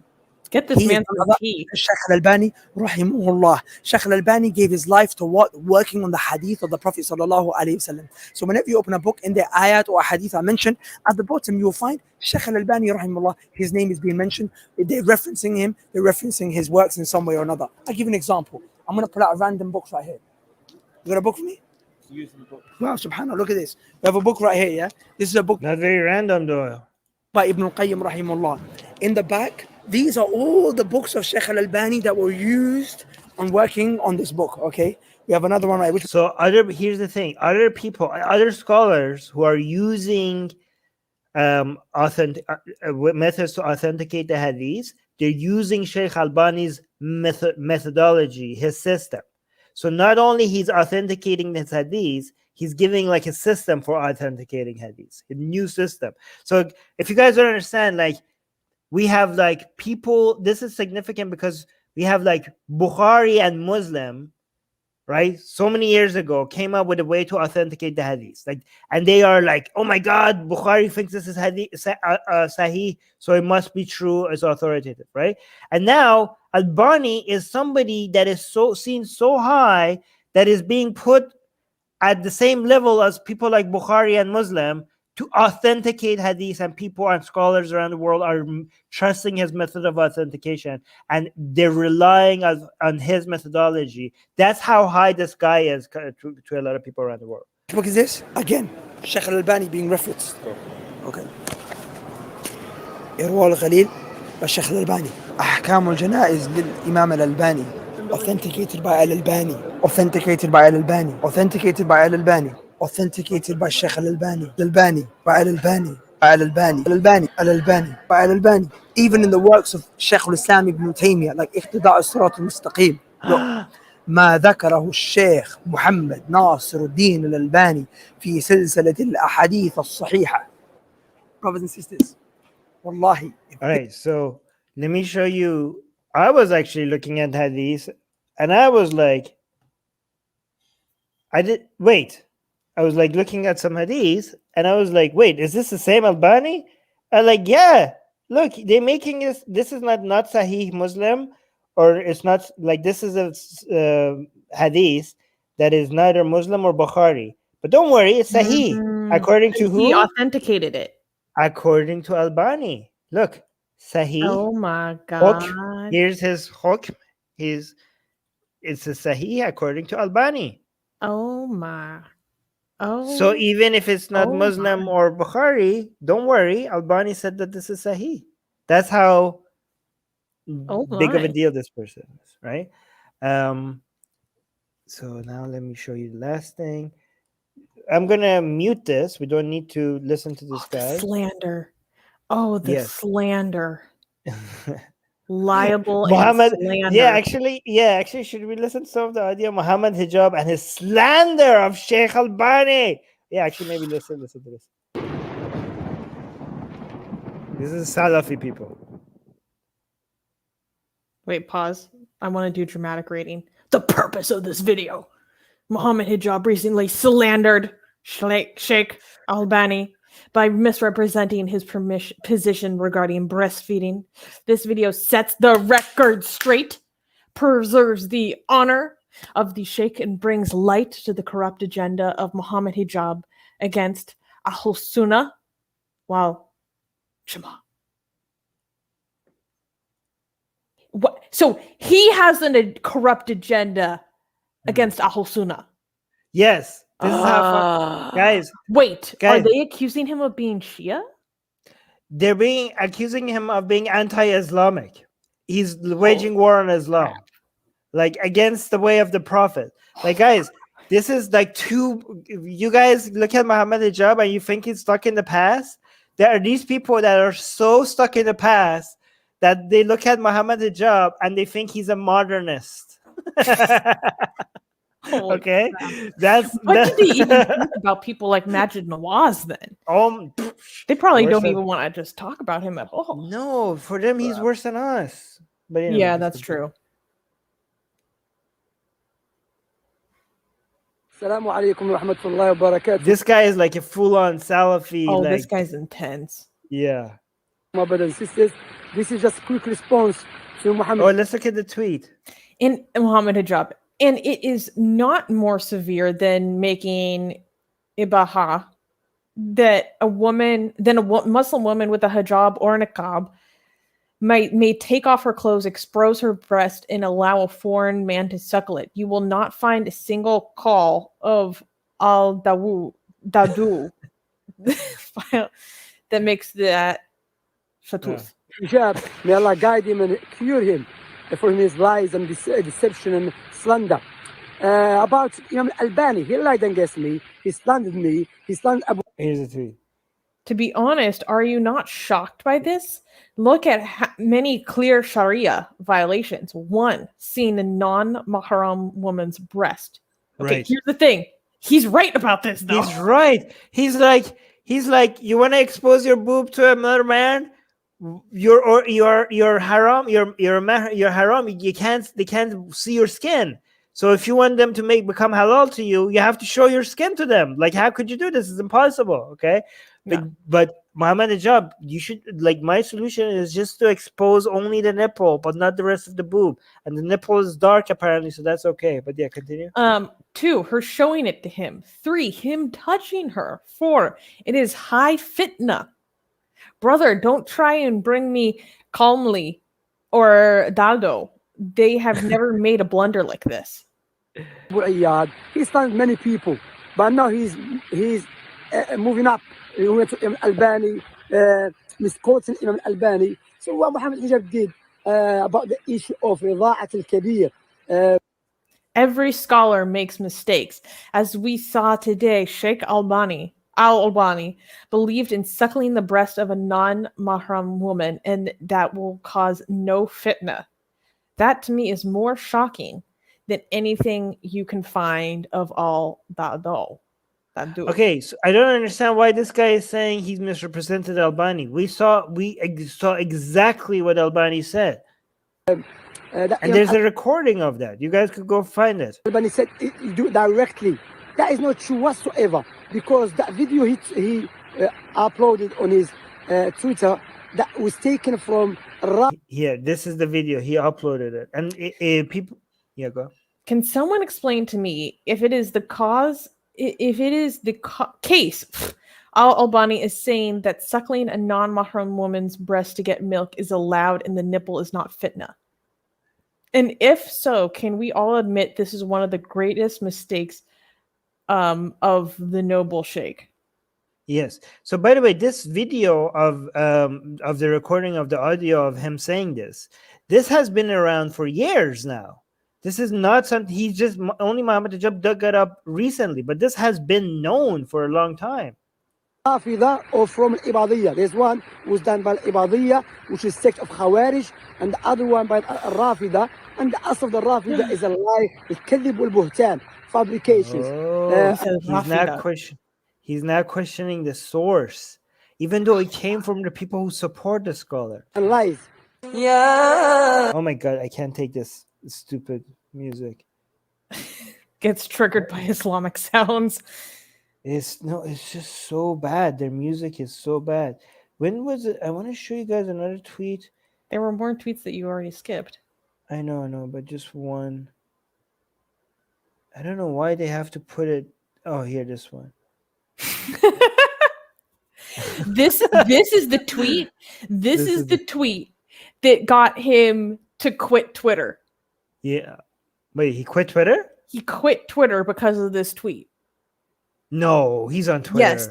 Get this man some tea. Shaykh Albani, rahimahullah. Shaykh Albani gave his life to what? Working on the hadith of the Prophet sallallahu alaihi wasallam. So whenever you open a book in the ayat or hadith I mentioned, at the bottom you will find Shaykh Albani, rahimahullah. His name is being mentioned. They're referencing him. They're referencing his works in some way or another. I'll give you an example. I'm going to pull out a random book right here. You got a book for me? Wow, subhanAllah, look at this. We have a book right here, yeah? This is a book. Not very random though. By Ibn al-Qayyim, rahimahullah. In the back, these are all the books of Shaykh al-Albani that were used on working on this book, okay? We have another one right. Here's the thing. Other people, other scholars who are using methods to authenticate the hadith, they're using Shaykh Albani's methodology, his system. So not only he's authenticating his hadith, he's giving like a system for authenticating hadith, a new system. So if you guys don't understand, like, we have like people, this is significant because we have like Bukhari and Muslim, right? So many years ago came up with a way to authenticate the hadith. Like, and they are like, oh my God, Bukhari thinks this is hadith sahih, so it must be true, it's authoritative, right? And now Albani is somebody that is so seen so high that is being put at the same level as people like Bukhari and Muslim to authenticate hadith, and people and scholars around the world are trusting his method of authentication, and they're relying on his methodology. That's how high this guy is to a lot of people around the world. What book is this? Again, Shaykh al-Albani being referenced. Okay. Irwa al-Ghalil by Shaykh al-Albani. Ahkam al-Janaiz lil-Imam al-Albani. Authenticated by al-Albani. Authenticated by al-Albani. Authenticated by al-Albani. Authenticated by Shaykh al-Albani. Al-Albani, by al-Albani, al-Albani, al-Albani, al-Albani, by al-Albani. Even in the works of Shaykh al-Islam ibn Taymiyyah, like Iqtida' al-Sirat al-Mustaqim. ما ذكره الشيخ محمد ناصر الدين الألباني في سلسلة الأحاديث الصحيحة. Brothers and sisters, wallahi. All right, so let me show you. I was actually looking at hadith, and I was like, I was like looking at some hadith, and I was like, wait, is this the same Albani? I'm like, yeah, look, they're making this is not Sahih Muslim, or it's not like this is a hadith that is neither Muslim or Bukhari. But don't worry, it's Sahih. According to who? He authenticated it. According to Albani. Look, Sahih. Oh my God. Here's his hukm. It's a Sahih according to Albani. Oh my. Oh. So even if it's not Muslim or Bukhari, don't worry. Albani said that this is Sahih. That's how big of a deal this person is, right? So now let me show you the last thing. I'm gonna mute this. We don't need to listen to this guy. The slander. Oh, the slander. liable Mohammed, and slander. actually, should we listen to some of the audio? Mohammed Hijab and his slander of Shaykh Albani. Yeah, actually, maybe listen to this. This is Salafi people. Wait, pause. I want to do dramatic rating. The purpose of this video. Mohammed Hijab recently slandered Shaykh Albani by misrepresenting his position regarding breastfeeding. This video sets the record straight, preserves the honor of the Shaykh, and brings light to the corrupt agenda of Mohammed Hijab against Ahl Sunnah. Wow. Shema. What? So he has a corrupt agenda against Ahl Sunnah. Yes. This is how guys. Wait, guys, are they accusing him of being Shia? They're accusing him of being anti-Islamic. He's waging war on Islam, like against the way of the Prophet. Like, guys, this is like you guys look at Mohammed Hijab and you think he's stuck in the past. There are these people that are so stuck in the past that they look at Mohammed Hijab and they think he's a modernist. Okay, what did they even think about people like Majid Nawaz then? They probably don't even want to just talk about him at all. No, for them he's worse than us. But anyway, yeah, that's true. Assalamu alaikum wa rahmatullahi wa barakatuh. This guy is like a full-on Salafi. Oh, this guy's intense. Yeah. My brothers and sisters, this is just a quick response to Muhammad. Oh, let's look at the tweet. In Mohammed Hijab. And it is not more severe than making ibaha that a Muslim woman with a hijab or a niqab may take off her clothes, expose her breast, and allow a foreign man to suckle it. You will not find a single call of al-dadu that makes that shatuth. Hijab, may Allah guide him and cure him for his lies and deception and slander. About Imam Albani, he lied against me. He slandered me. He slandered Abu. Here's a tweet. To be honest, are you not shocked by this? Look at many clear Sharia violations. One, seeing a non-mahram woman's breast. Okay, right. Here's the thing. He's right about this, though. He's right. He's like, you want to expose your boob to another man? You're haram. You're haram. They can't see your skin. So if you want them to become halal to you, you have to show your skin to them. Like, how could you do this? It's impossible. Okay. But Mohammed Hijab, you should, like, my solution is just to expose only the nipple, but not the rest of the boob. And the nipple is dark apparently, so that's okay. But yeah, continue. 2, her showing it to him. 3, him touching her. 4, it is high fitna. Brother, don't try and bring me calmly or Daldo. They have never made a blunder like this. He stunned many people, but now he's moving up. He went to Imam Albani, misquoting Imam Albani. So what Mohammed Hijab did about the issue of Rida'at al-Kabir. Every scholar makes mistakes. As we saw today, Shaykh Albani believed in suckling the breast of a non-mahram woman, and that will cause no fitna. That to me is more shocking than anything you can find of al-dadu. Okay, so I don't understand why this guy is saying he's misrepresented Albani. We saw exactly what Albani said. And there's a recording of that. You guys could go find it. Albani said do it directly. That is not true whatsoever, because that video he uploaded on his Twitter that was taken from. Yeah, this is the video. He uploaded it. And people. Yeah, go. Can someone explain to me if it is the cause? If it is the case, Albani is saying that suckling a non-mahram woman's breast to get milk is allowed and the nipple is not fitna. And if so, can we all admit this is one of the greatest mistakes of the noble Shaykh? Yes. So, by the way, this video of the recording of the audio of him saying this has been around for years now. This is not something he's just only Mohammed Hijab dug it up recently, but this has been known for a long time. Rafida or from Ibadiyya. There's one who's done by Ibadiyya, which is sect of Khawarij, and the other one by Rafida. And the asl of the Rafida is a lie, الكذب والبهتان, fabrications. He says Rafida. He's not questioning the source, even though it came from the people who support the scholar. And lies. Oh my god, I can't take this stupid music. Gets triggered by Islamic sounds. It's just so bad. Their music is so bad. When was it? I want to show you guys another tweet. There were more tweets that you already skipped. I know, but just one. I don't know why they have to put it. Oh, here, this one. This is the tweet. This is the tweet that got him to quit Twitter. Yeah. Wait, he quit Twitter? He quit Twitter because of this tweet. No, he's on Twitter. Yes.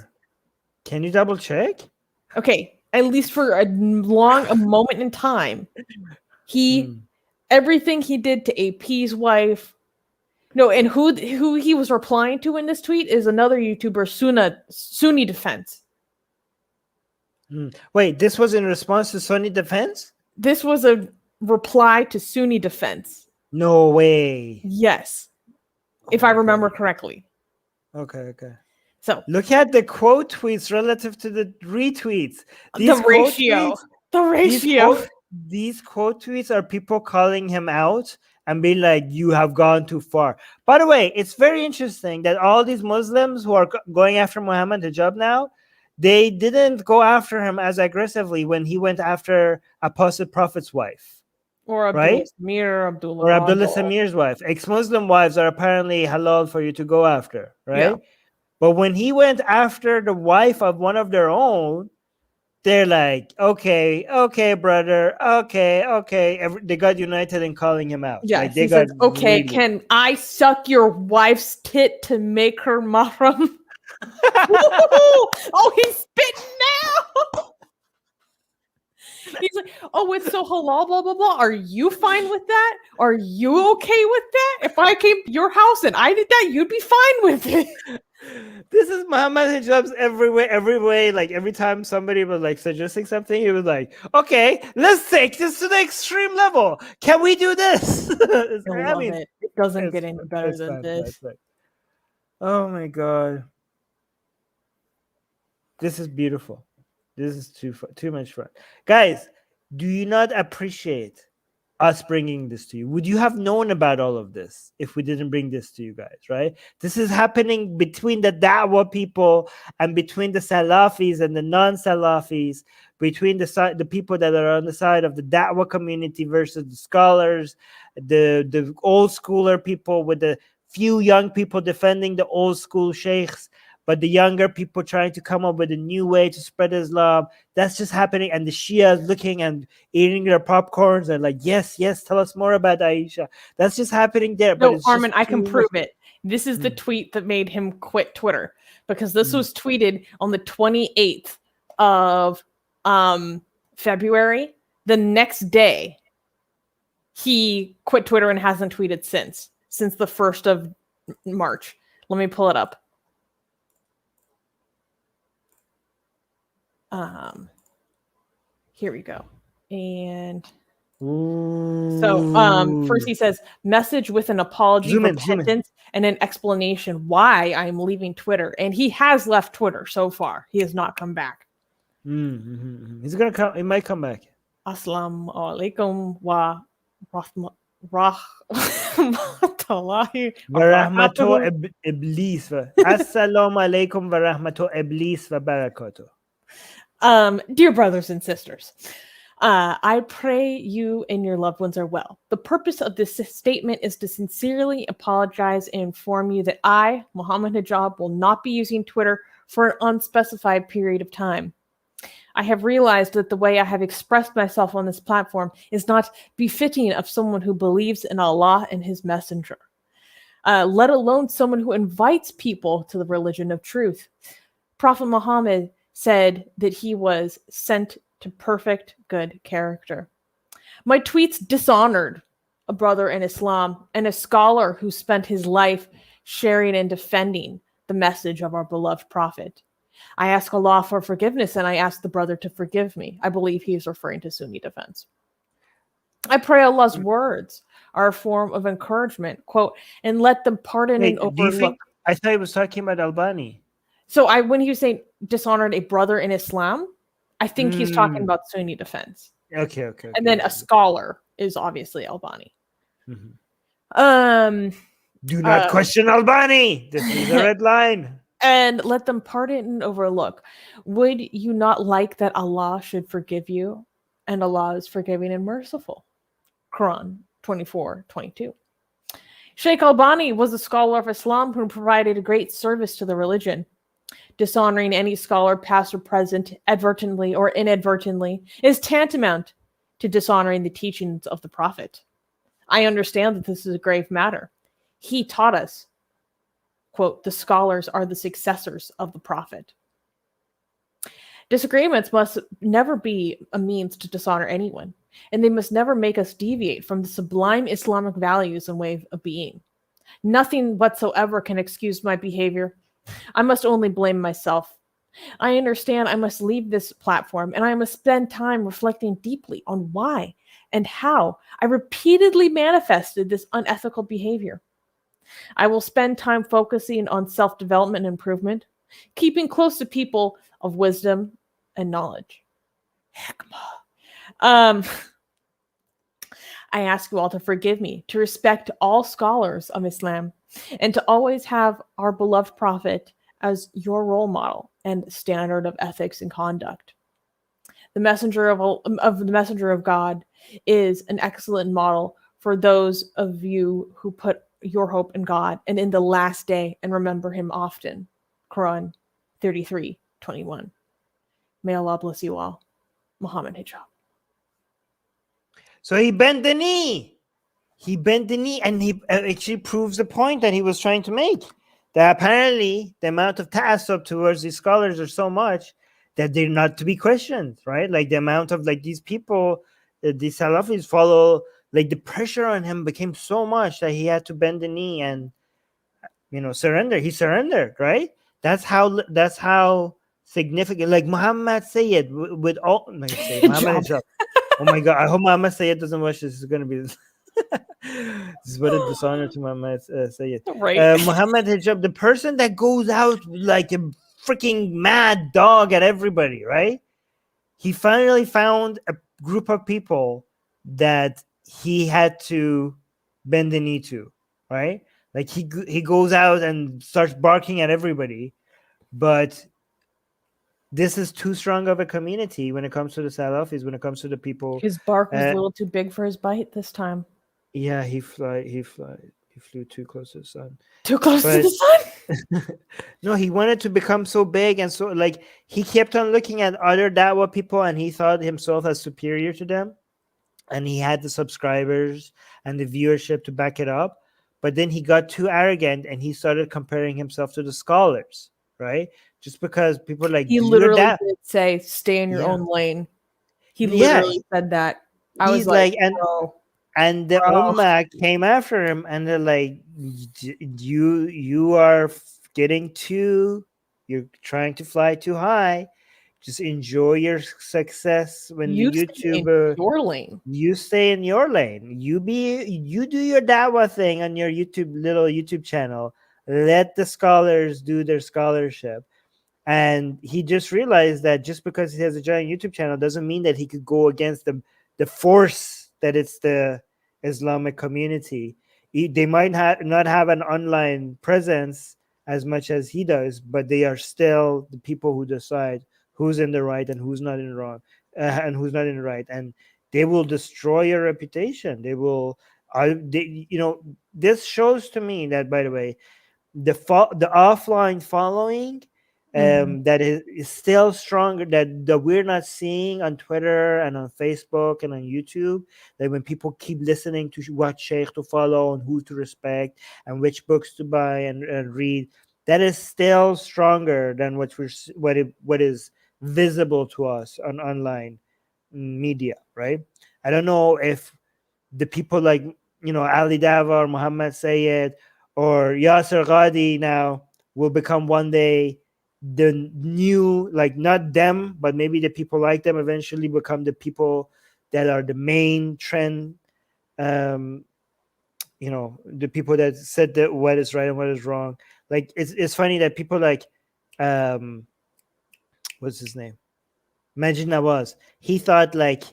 Can you double check? Okay, at least for a moment in time, everything he did to AP's wife. No, and who he was replying to in this tweet is another YouTuber, Sunni Defense. Wait, this was in response to Sunni Defense? This was a reply to Sunni Defense. No way. Yes, if I remember correctly. Okay. So look at the quote tweets relative to the retweets. The ratio. These quote tweets are people calling him out and being like, you have gone too far. By the way, it's very interesting that all these Muslims who are going after Mohammed Hijab now, they didn't go after him as aggressively when he went after Apostle Prophet's wife. Or Abdullah Samir's wife. Ex-Muslim wives are apparently halal for you to go after, right? Yeah. But when he went after the wife of one of their own, they're like, okay, brother, okay. They got united in calling him out. Yeah, like, he says, okay, really... can I suck your wife's tit to make her mahram? Oh, he's spitting now. He's like, oh, it's so halal, blah, blah, blah. Are you fine with that? Are you okay with that? If I came to your house and I did that, you'd be fine with it. This is Mohammed Hijab's every way. Like every time somebody was like suggesting something, he was like, okay, let's take this to the extreme level. Can we do this? It doesn't get any better than this. Oh my God. This is beautiful. This is too much fun. Guys, do you not appreciate us bringing this to you? Would you have known about all of this if we didn't bring this to you guys, right? This is happening between the Da'wah people and between the Salafis and the non-Salafis, between the people that are on the side of the Da'wah community versus the scholars, the old schooler people with the few young people defending the old school sheikhs, but the younger people trying to come up with a new way to spread Islam. That's just happening. And the Shias looking and eating their popcorns and like, yes, tell us more about Aisha. That's just happening there. No, Armin, I can prove it. This is the tweet that made him quit Twitter, because this was tweeted on the 28th of February. The next day, he quit Twitter and hasn't tweeted since the 1st of March. Let me pull it up. Here we go. And so first he says, message with an apology, repentance, and an explanation why I'm leaving Twitter. And he has left Twitter so far. He has not come back. He's gonna come. He might come back. Assalamu alaikum wa rahmatullahi wa rahmatu iblis. Assalamu alaikum wa rahmatu iblis wa barakatuh. Dear brothers and sisters, I pray you and your loved ones are well. The purpose of this statement is to sincerely apologize and inform you that I, Mohammed Hijab, will not be using Twitter for an unspecified period of time. I have realized that the way I have expressed myself on this platform is not befitting of someone who believes in Allah and his messenger, let alone someone who invites people to the religion of truth. Prophet Muhammad said that he was sent to perfect good character. My tweets dishonored a brother in Islam and a scholar who spent his life sharing and defending the message of our beloved prophet. I ask Allah for forgiveness, and I ask the brother to forgive me. I believe he is referring to Sunni defense. I pray Allah's words are a form of encouragement, quote, and let them pardon Wait, and overlook. do you think? I thought he was talking about Albani. So when he was saying dishonored a brother in Islam, I think he's talking about Sunni defense. Okay. And then a scholar is obviously Albani. Mm-hmm. Do not question Albani. This is a red line. And let them pardon and overlook. Would you not like that Allah should forgive you? And Allah is forgiving and merciful. Quran 24:22. Shaykh Albani was a scholar of Islam who provided a great service to the religion. Dishonoring any scholar, past or present, advertently or inadvertently, is tantamount to dishonoring the teachings of the Prophet. I understand that this is a grave matter. He taught us, quote, the scholars are the successors of the Prophet. Disagreements must never be a means to dishonor anyone, and they must never make us deviate from the sublime Islamic values and way of being. Nothing whatsoever can excuse my behavior. I must only blame myself. I understand I must leave this platform, and I must spend time reflecting deeply on why and how I repeatedly manifested this unethical behavior. I will spend time focusing on self-development and improvement, keeping close to people of wisdom and knowledge. Hikmah. I ask you all to forgive me, to respect all scholars of Islam, and to always have our beloved Prophet as your role model and standard of ethics and conduct. The messenger of God is an excellent model for those of you who put your hope in God and in the last day and remember him often. Quran 33:21. May Allah bless you all. Mohammed Hijab. So he bent the knee. He bent the knee, and he actually proves the point that he was trying to make. That apparently the amount of ta'assub towards these scholars are so much that they're not to be questioned, right? Like the amount of like these people, these Salafis follow, like the pressure on him became so much that he had to bend the knee and, surrender. He surrendered, right? That's how significant. Like Muhammad Sayyid with all. Muhammad Hijab. Oh my God! I hope Muhammad Sayyid doesn't watch this. It's gonna be. This is what a dishonor to Muhammad Sayyid. Right. Muhammad Hijab, the person that goes out like a freaking mad dog at everybody, right? He finally found a group of people that he had to bend the knee to, right? Like he goes out and starts barking at everybody, but this is too strong of a community when it comes to the Salafis, when it comes to the people. His bark was a little too big for his bite this time. Yeah, he flew too close to the sun. Too close to the sun? No, he wanted to become so big, and so like he kept on looking at other Dawah people, and he thought himself as superior to them, and he had the subscribers and the viewership to back it up. But then he got too arrogant, and he started comparing himself to the scholars, right? Just because people like he literally did say, "Stay in your own lane." He literally said that. I was like, and the Ummah came after him, and they're like, "You are you're trying to fly too high. Just enjoy your success when you the YouTuber your lane. You stay in your lane. You do your dawah thing on your little YouTube channel. Let the scholars do their scholarship." And he just realized that just because he has a giant YouTube channel doesn't mean that he could go against the force that it's the Islamic community. They might not have an online presence as much as he does, but they are still the people who decide who's in the right and who's not in the wrong, and who's not in the right. And they will destroy your reputation. They will. This shows to me that, by the way, the offline following. That is still stronger that we're not seeing on Twitter and on Facebook and on YouTube. That when people keep listening to what Shaykh to follow and who to respect and which books to buy and read, that is still stronger than what is visible to us on online media, right? I don't know if the people like Ali Dava or Muhammad Sayyid or Yasser Ghadi now will become one day the new, like not them, but maybe the people like them eventually become the people that are the main trend. You know, the people that said that what is right and what is wrong. Like it's funny that people like what's his name? Majid Nawaz. He thought like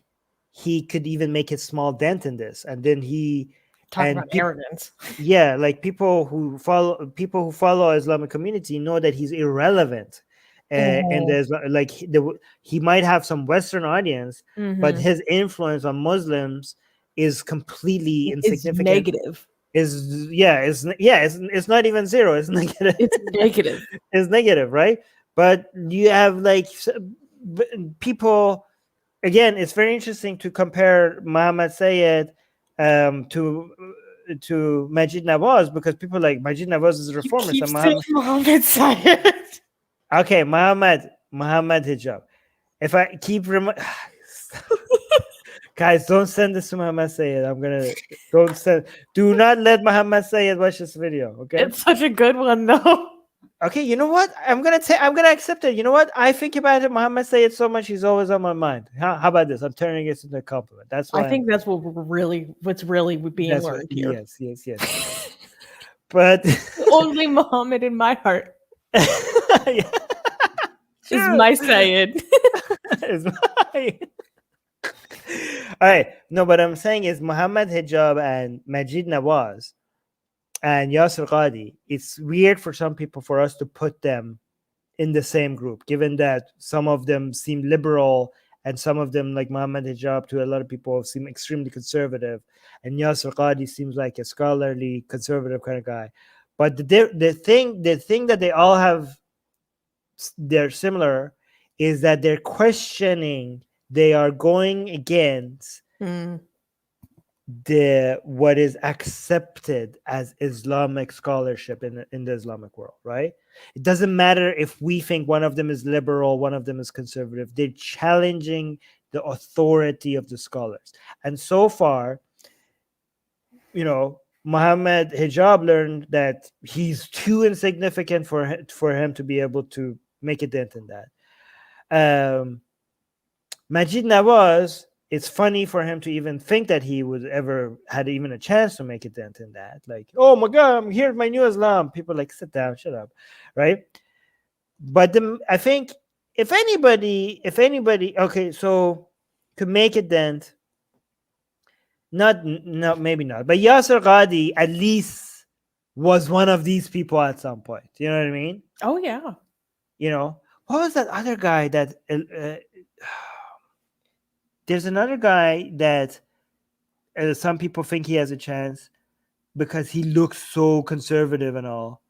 he could even make a small dent in this, and then he Talk about arrogance. yeah, like people who follow Islamic community know that he's irrelevant, and there's like he might have some Western audience, but his influence on Muslims is completely insignificant. Negative. It's not even zero. It's negative. It's negative. It's negative, right? But you have like people. Again, it's very interesting to compare Muhammad Sayyid to Majid Nawaz, because people like Majid Nawaz is a reformist. And Muhammad Sayyid. Okay, Muhammad Hijab. If I keep guys, don't send this to Muhammad Sayyid. Do not let Muhammad Sayyid watch this video. Okay, it's such a good one though. Okay, you know what? I'm gonna accept it. You know what? I think about it. Muhammad Sayyid so much; he's always on my mind. How about this? I'm turning it into a compliment. That's why I think that's what's really being learned here. Yes. But only Muhammad in my heart is my Sayyid. All right. No, what I'm saying is Muhammad Hijab and Majid Nawaz and Yasir Qadi, it's weird for some people for us to put them in the same group, given that some of them seem liberal and some of them, like Muhammad Hijab, to a lot of people seem extremely conservative, and Yasir Qadi seems like a scholarly conservative kind of guy. But the thing that they all have, they're similar, is that they're questioning, they are going against what is accepted as Islamic scholarship in the Islamic world, right? It doesn't matter if we think one of them is liberal, one of them is conservative. They're challenging the authority of the scholars. And so far, you know, Muhammad Hijab learned that he's too insignificant for him to be able to make a dent in that. Majid Nawaz, it's funny for him to even think that he would ever had even a chance to make a dent in that. Like, oh my God, I'm here with my new Islam. People like, sit down, shut up, right? But I think if anybody, okay, so to make a dent, maybe not, but Yasir Qadi at least was one of these people at some point. You know what I mean? Oh yeah. You know, what was that other guy that? There's another guy that some people think he has a chance because he looks so conservative and all.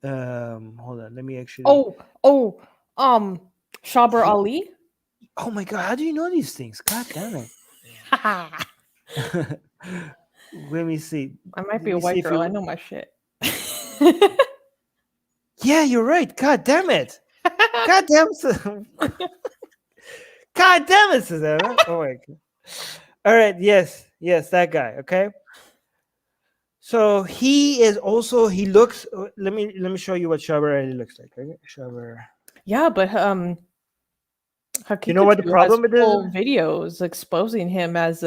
Hold on, let me actually. Shabar Ali. Oh my God, how do you know these things? God damn it. Let me see. I might be a white girl. I know my shit. Yeah, you're right. God damn it. God damn it. God damn it, Susanna. Oh my God. All right. Yes, that guy. Okay. So he looks. Let me show you what Shabar Ali looks like. Okay? Shabar. Yeah, but you know what the problem with this? Videos exposing him as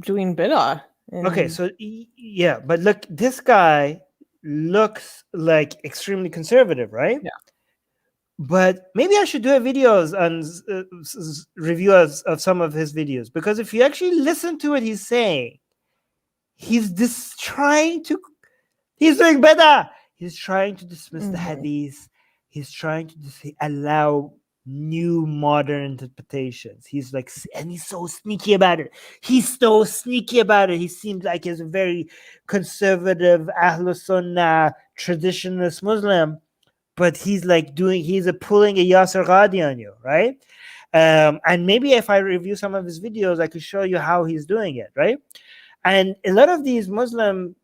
doing bid'ah. Okay, so yeah, but look, this guy looks like extremely conservative, right? Yeah. But maybe I should do a videos on reviews of some of his videos, because if you actually listen to what he's saying, he's doing better. He's trying to dismiss the hadith. He's trying to allow new modern interpretations. He's like, and he's so sneaky about it. He seems like he's a very conservative Ahlul Sunnah traditionalist Muslim, but he's pulling a Yasir Qadi on you, right? And maybe if I review some of his videos, I could show you how he's doing it, right? And a lot of these Muslim,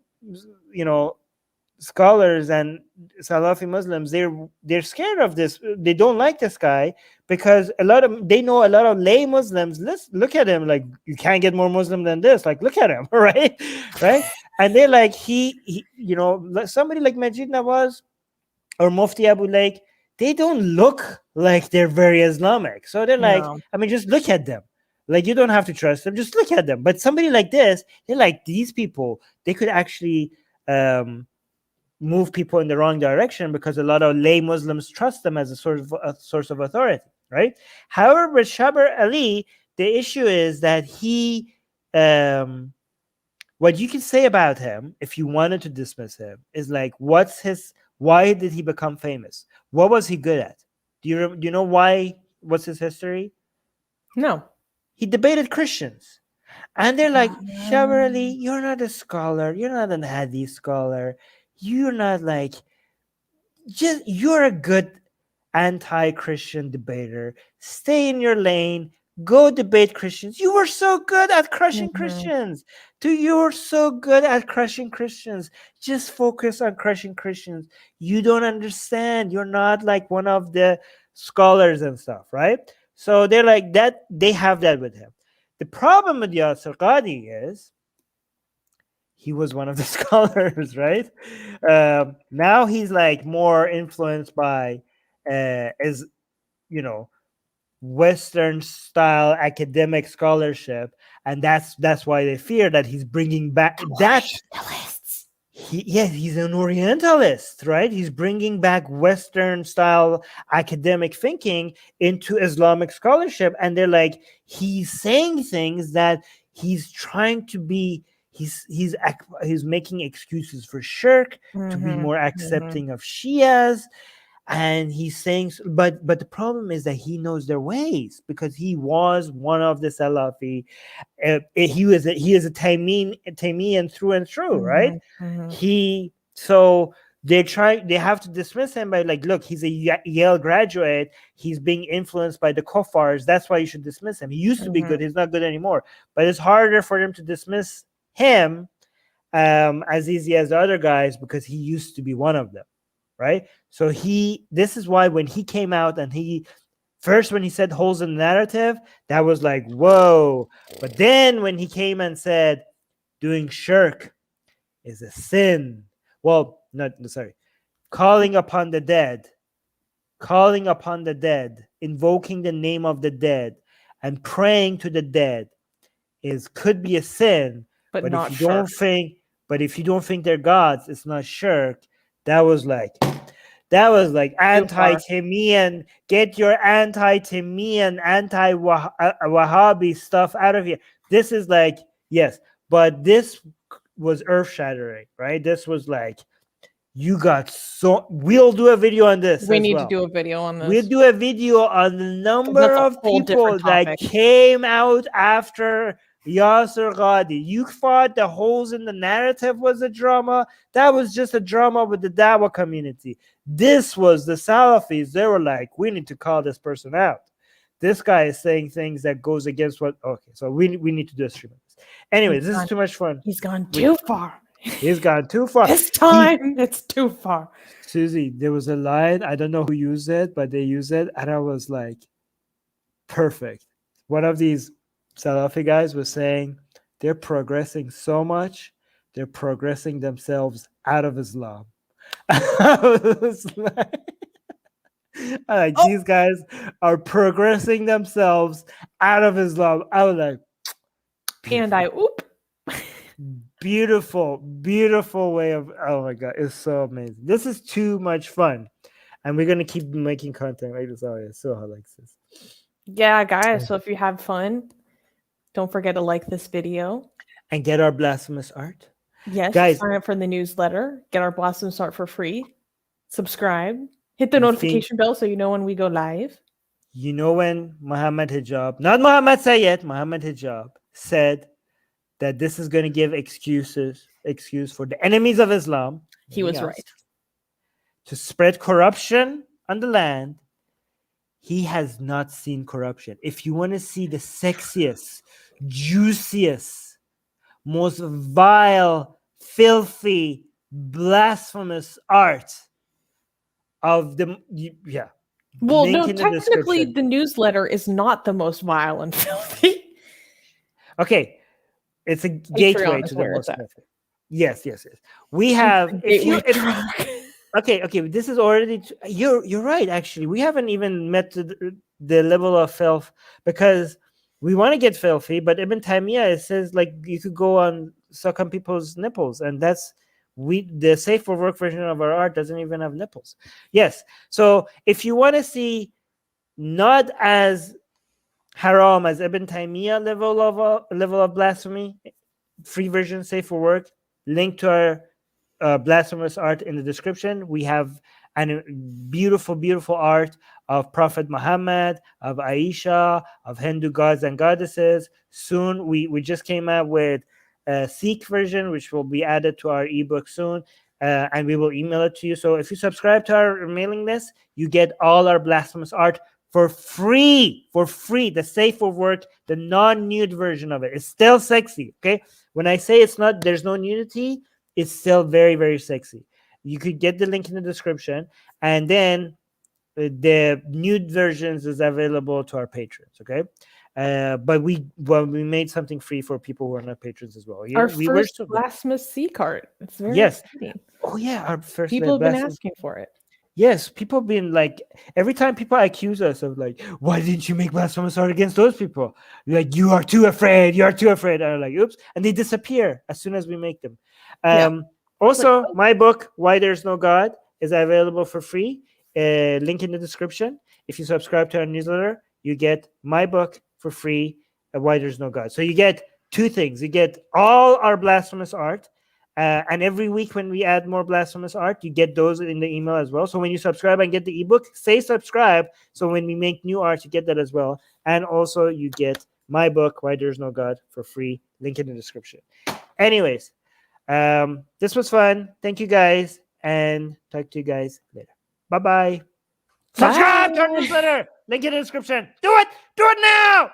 scholars and Salafi Muslims, they're scared of this. They don't like this guy because they know a lot of lay Muslims. Look at him, like, you can't get more Muslim than this. Like, look at him, right? And they're like, he somebody like Majid Nawaz, or Mufti Abu Lake, they don't look like they're very Islamic. So they're like, No. I mean, just look at them. Like, you don't have to trust them, just look at them. But somebody like this, they're like, these people, they could actually move people in the wrong direction, because a lot of lay Muslims trust them as a source of authority, right? However, with Shabar Ali, the issue is that he, what you can say about him, if you wanted to dismiss him, is like, why did he become famous? What was he good at? Do you know why? What's his history? No. He debated Christians. And they're like, Shabar Ali, you're not a scholar. You're not an Hadith scholar. You're not like, you're a good anti-Christian debater. Stay in your lane. Go debate Christians. You were so good at crushing Christians. You're so good at crushing Christians. Just focus on crushing Christians. You don't understand. You're not like one of the scholars and stuff, right? So they're like that. They have that with him. The problem with Yasir Qadi is he was one of the scholars, right? Now he's like more influenced by, Western style academic scholarship, and that's why they fear that he's bringing back that. He's an Orientalist, right? He's bringing back Western style academic thinking into Islamic scholarship, and they're like, he's saying things that he's trying to be. He's making excuses for shirk, to be more accepting of Shias, and he's saying. But the problem is that he knows their ways, because he was one of the Salafi. He is a Taymian through and through, right? They have to dismiss him by like, look, he's a Yale graduate. He's being influenced by the kuffars. That's why you should dismiss him. He used to be good. He's not good anymore. But it's harder for them to dismiss him as easy as the other guys, because he used to be one of them, right? So this is why when he came out and when he said holes in the narrative, that was like, whoa. But then when he came and said doing shirk is a sin, calling upon the dead, invoking the name of the dead and praying to the dead could be a if you don't think they're gods, it's not shirk. That was like anti-Taymian. Get your anti-Taymian, anti-Wahhabi stuff out of here. This is like, yes, but this was earth-shattering, right? This was like, we'll do a video on this. We need to do a video on this. We'll do a video on the number of people that came out after Yasir Qadi. You thought the holes in the narrative was a drama. That was just a drama with the Dawah community. This was the Salafis. They were like, we need to call this person out. This guy is saying things that goes against what. Okay, so we need to do a stream of this. Anyway, this is too much fun. He's gone too far. He's gone too far. This time, it's too far. Susie, there was a line. I don't know who used it, but they used it, and I was like, perfect. One of these Salafi guys was saying they're progressing so much, they're progressing themselves out of Islam. I was like, these guys are progressing themselves out of Islam. I was like, beautiful way of, oh my God, it's so amazing. This is too much fun. And we're going to keep making content like this. Oh, yeah, Soha likes this. Yeah, guys, so if you have fun, don't forget to like this video. And get our blasphemous art. Yes, guys, sign up for the newsletter. Get our blasphemous art for free. Subscribe. Hit the notification bell so you know when we go live. You know when Mohammed Hijab, not Muhammad Sayyid, Mohammed Hijab said that this is going to give excuse for the enemies of Islam. He was right. To spread corruption on the land. He has not seen corruption. If you want to see the sexiest, juiciest, most vile, filthy, blasphemous art of the, yeah. Well, no, technically the newsletter is not the most vile and filthy. Okay. It's a gateway to the most filthy. Yes. We have, Okay. This is already. You're right. Actually, we haven't even met the level of filth because we want to get filthy. But Ibn Taymiyyah, it says like you could go on suck on people's nipples, and that's the safe for work version of our art doesn't even have nipples. Yes. So if you want to see not as haram as Ibn Taymiyyah level of blasphemy, free version, safe for work, link to our blasphemous art in the description. We have a beautiful art of Prophet Muhammad, of Aisha, of Hindu gods and goddesses. Soon we just came out with a Sikh version, which will be added to our ebook soon. And we will email it to you. So if you subscribe to our mailing list, you get all our blasphemous art for free. The safe for work, the non-nude version of it. It's still sexy. Okay. When I say there's no nudity, it's still very, very sexy. You could get the link in the description, and then the nude versions is available to our patrons. Okay. But we made something free for people who are not patrons as well. Our first blasphemous Sikh art. It's very exciting. Oh yeah, our first. People have been asking for it. Yes, people have been like, every time people accuse us of like, why didn't you make blasphemous art against those people? Like, you are too afraid. And I'm like, oops, and they disappear as soon as we make them. Also, my book, Why There's No God, is available for free. Link in the description. If you subscribe to our newsletter, you get my book for free, Why There's No God. So you get two things. You get all our blasphemous art, and every week when we add more blasphemous art, you get those in the email as well. So when you subscribe and get the ebook, say subscribe. So when we make new art, you get that as well. And also you get my book, Why There's No God, for free. Link in the description. Anyways, this was fun. Thank you guys, and talk to you guys later. Bye-bye. Subscribe to our newsletter. Link in the description. Do it now.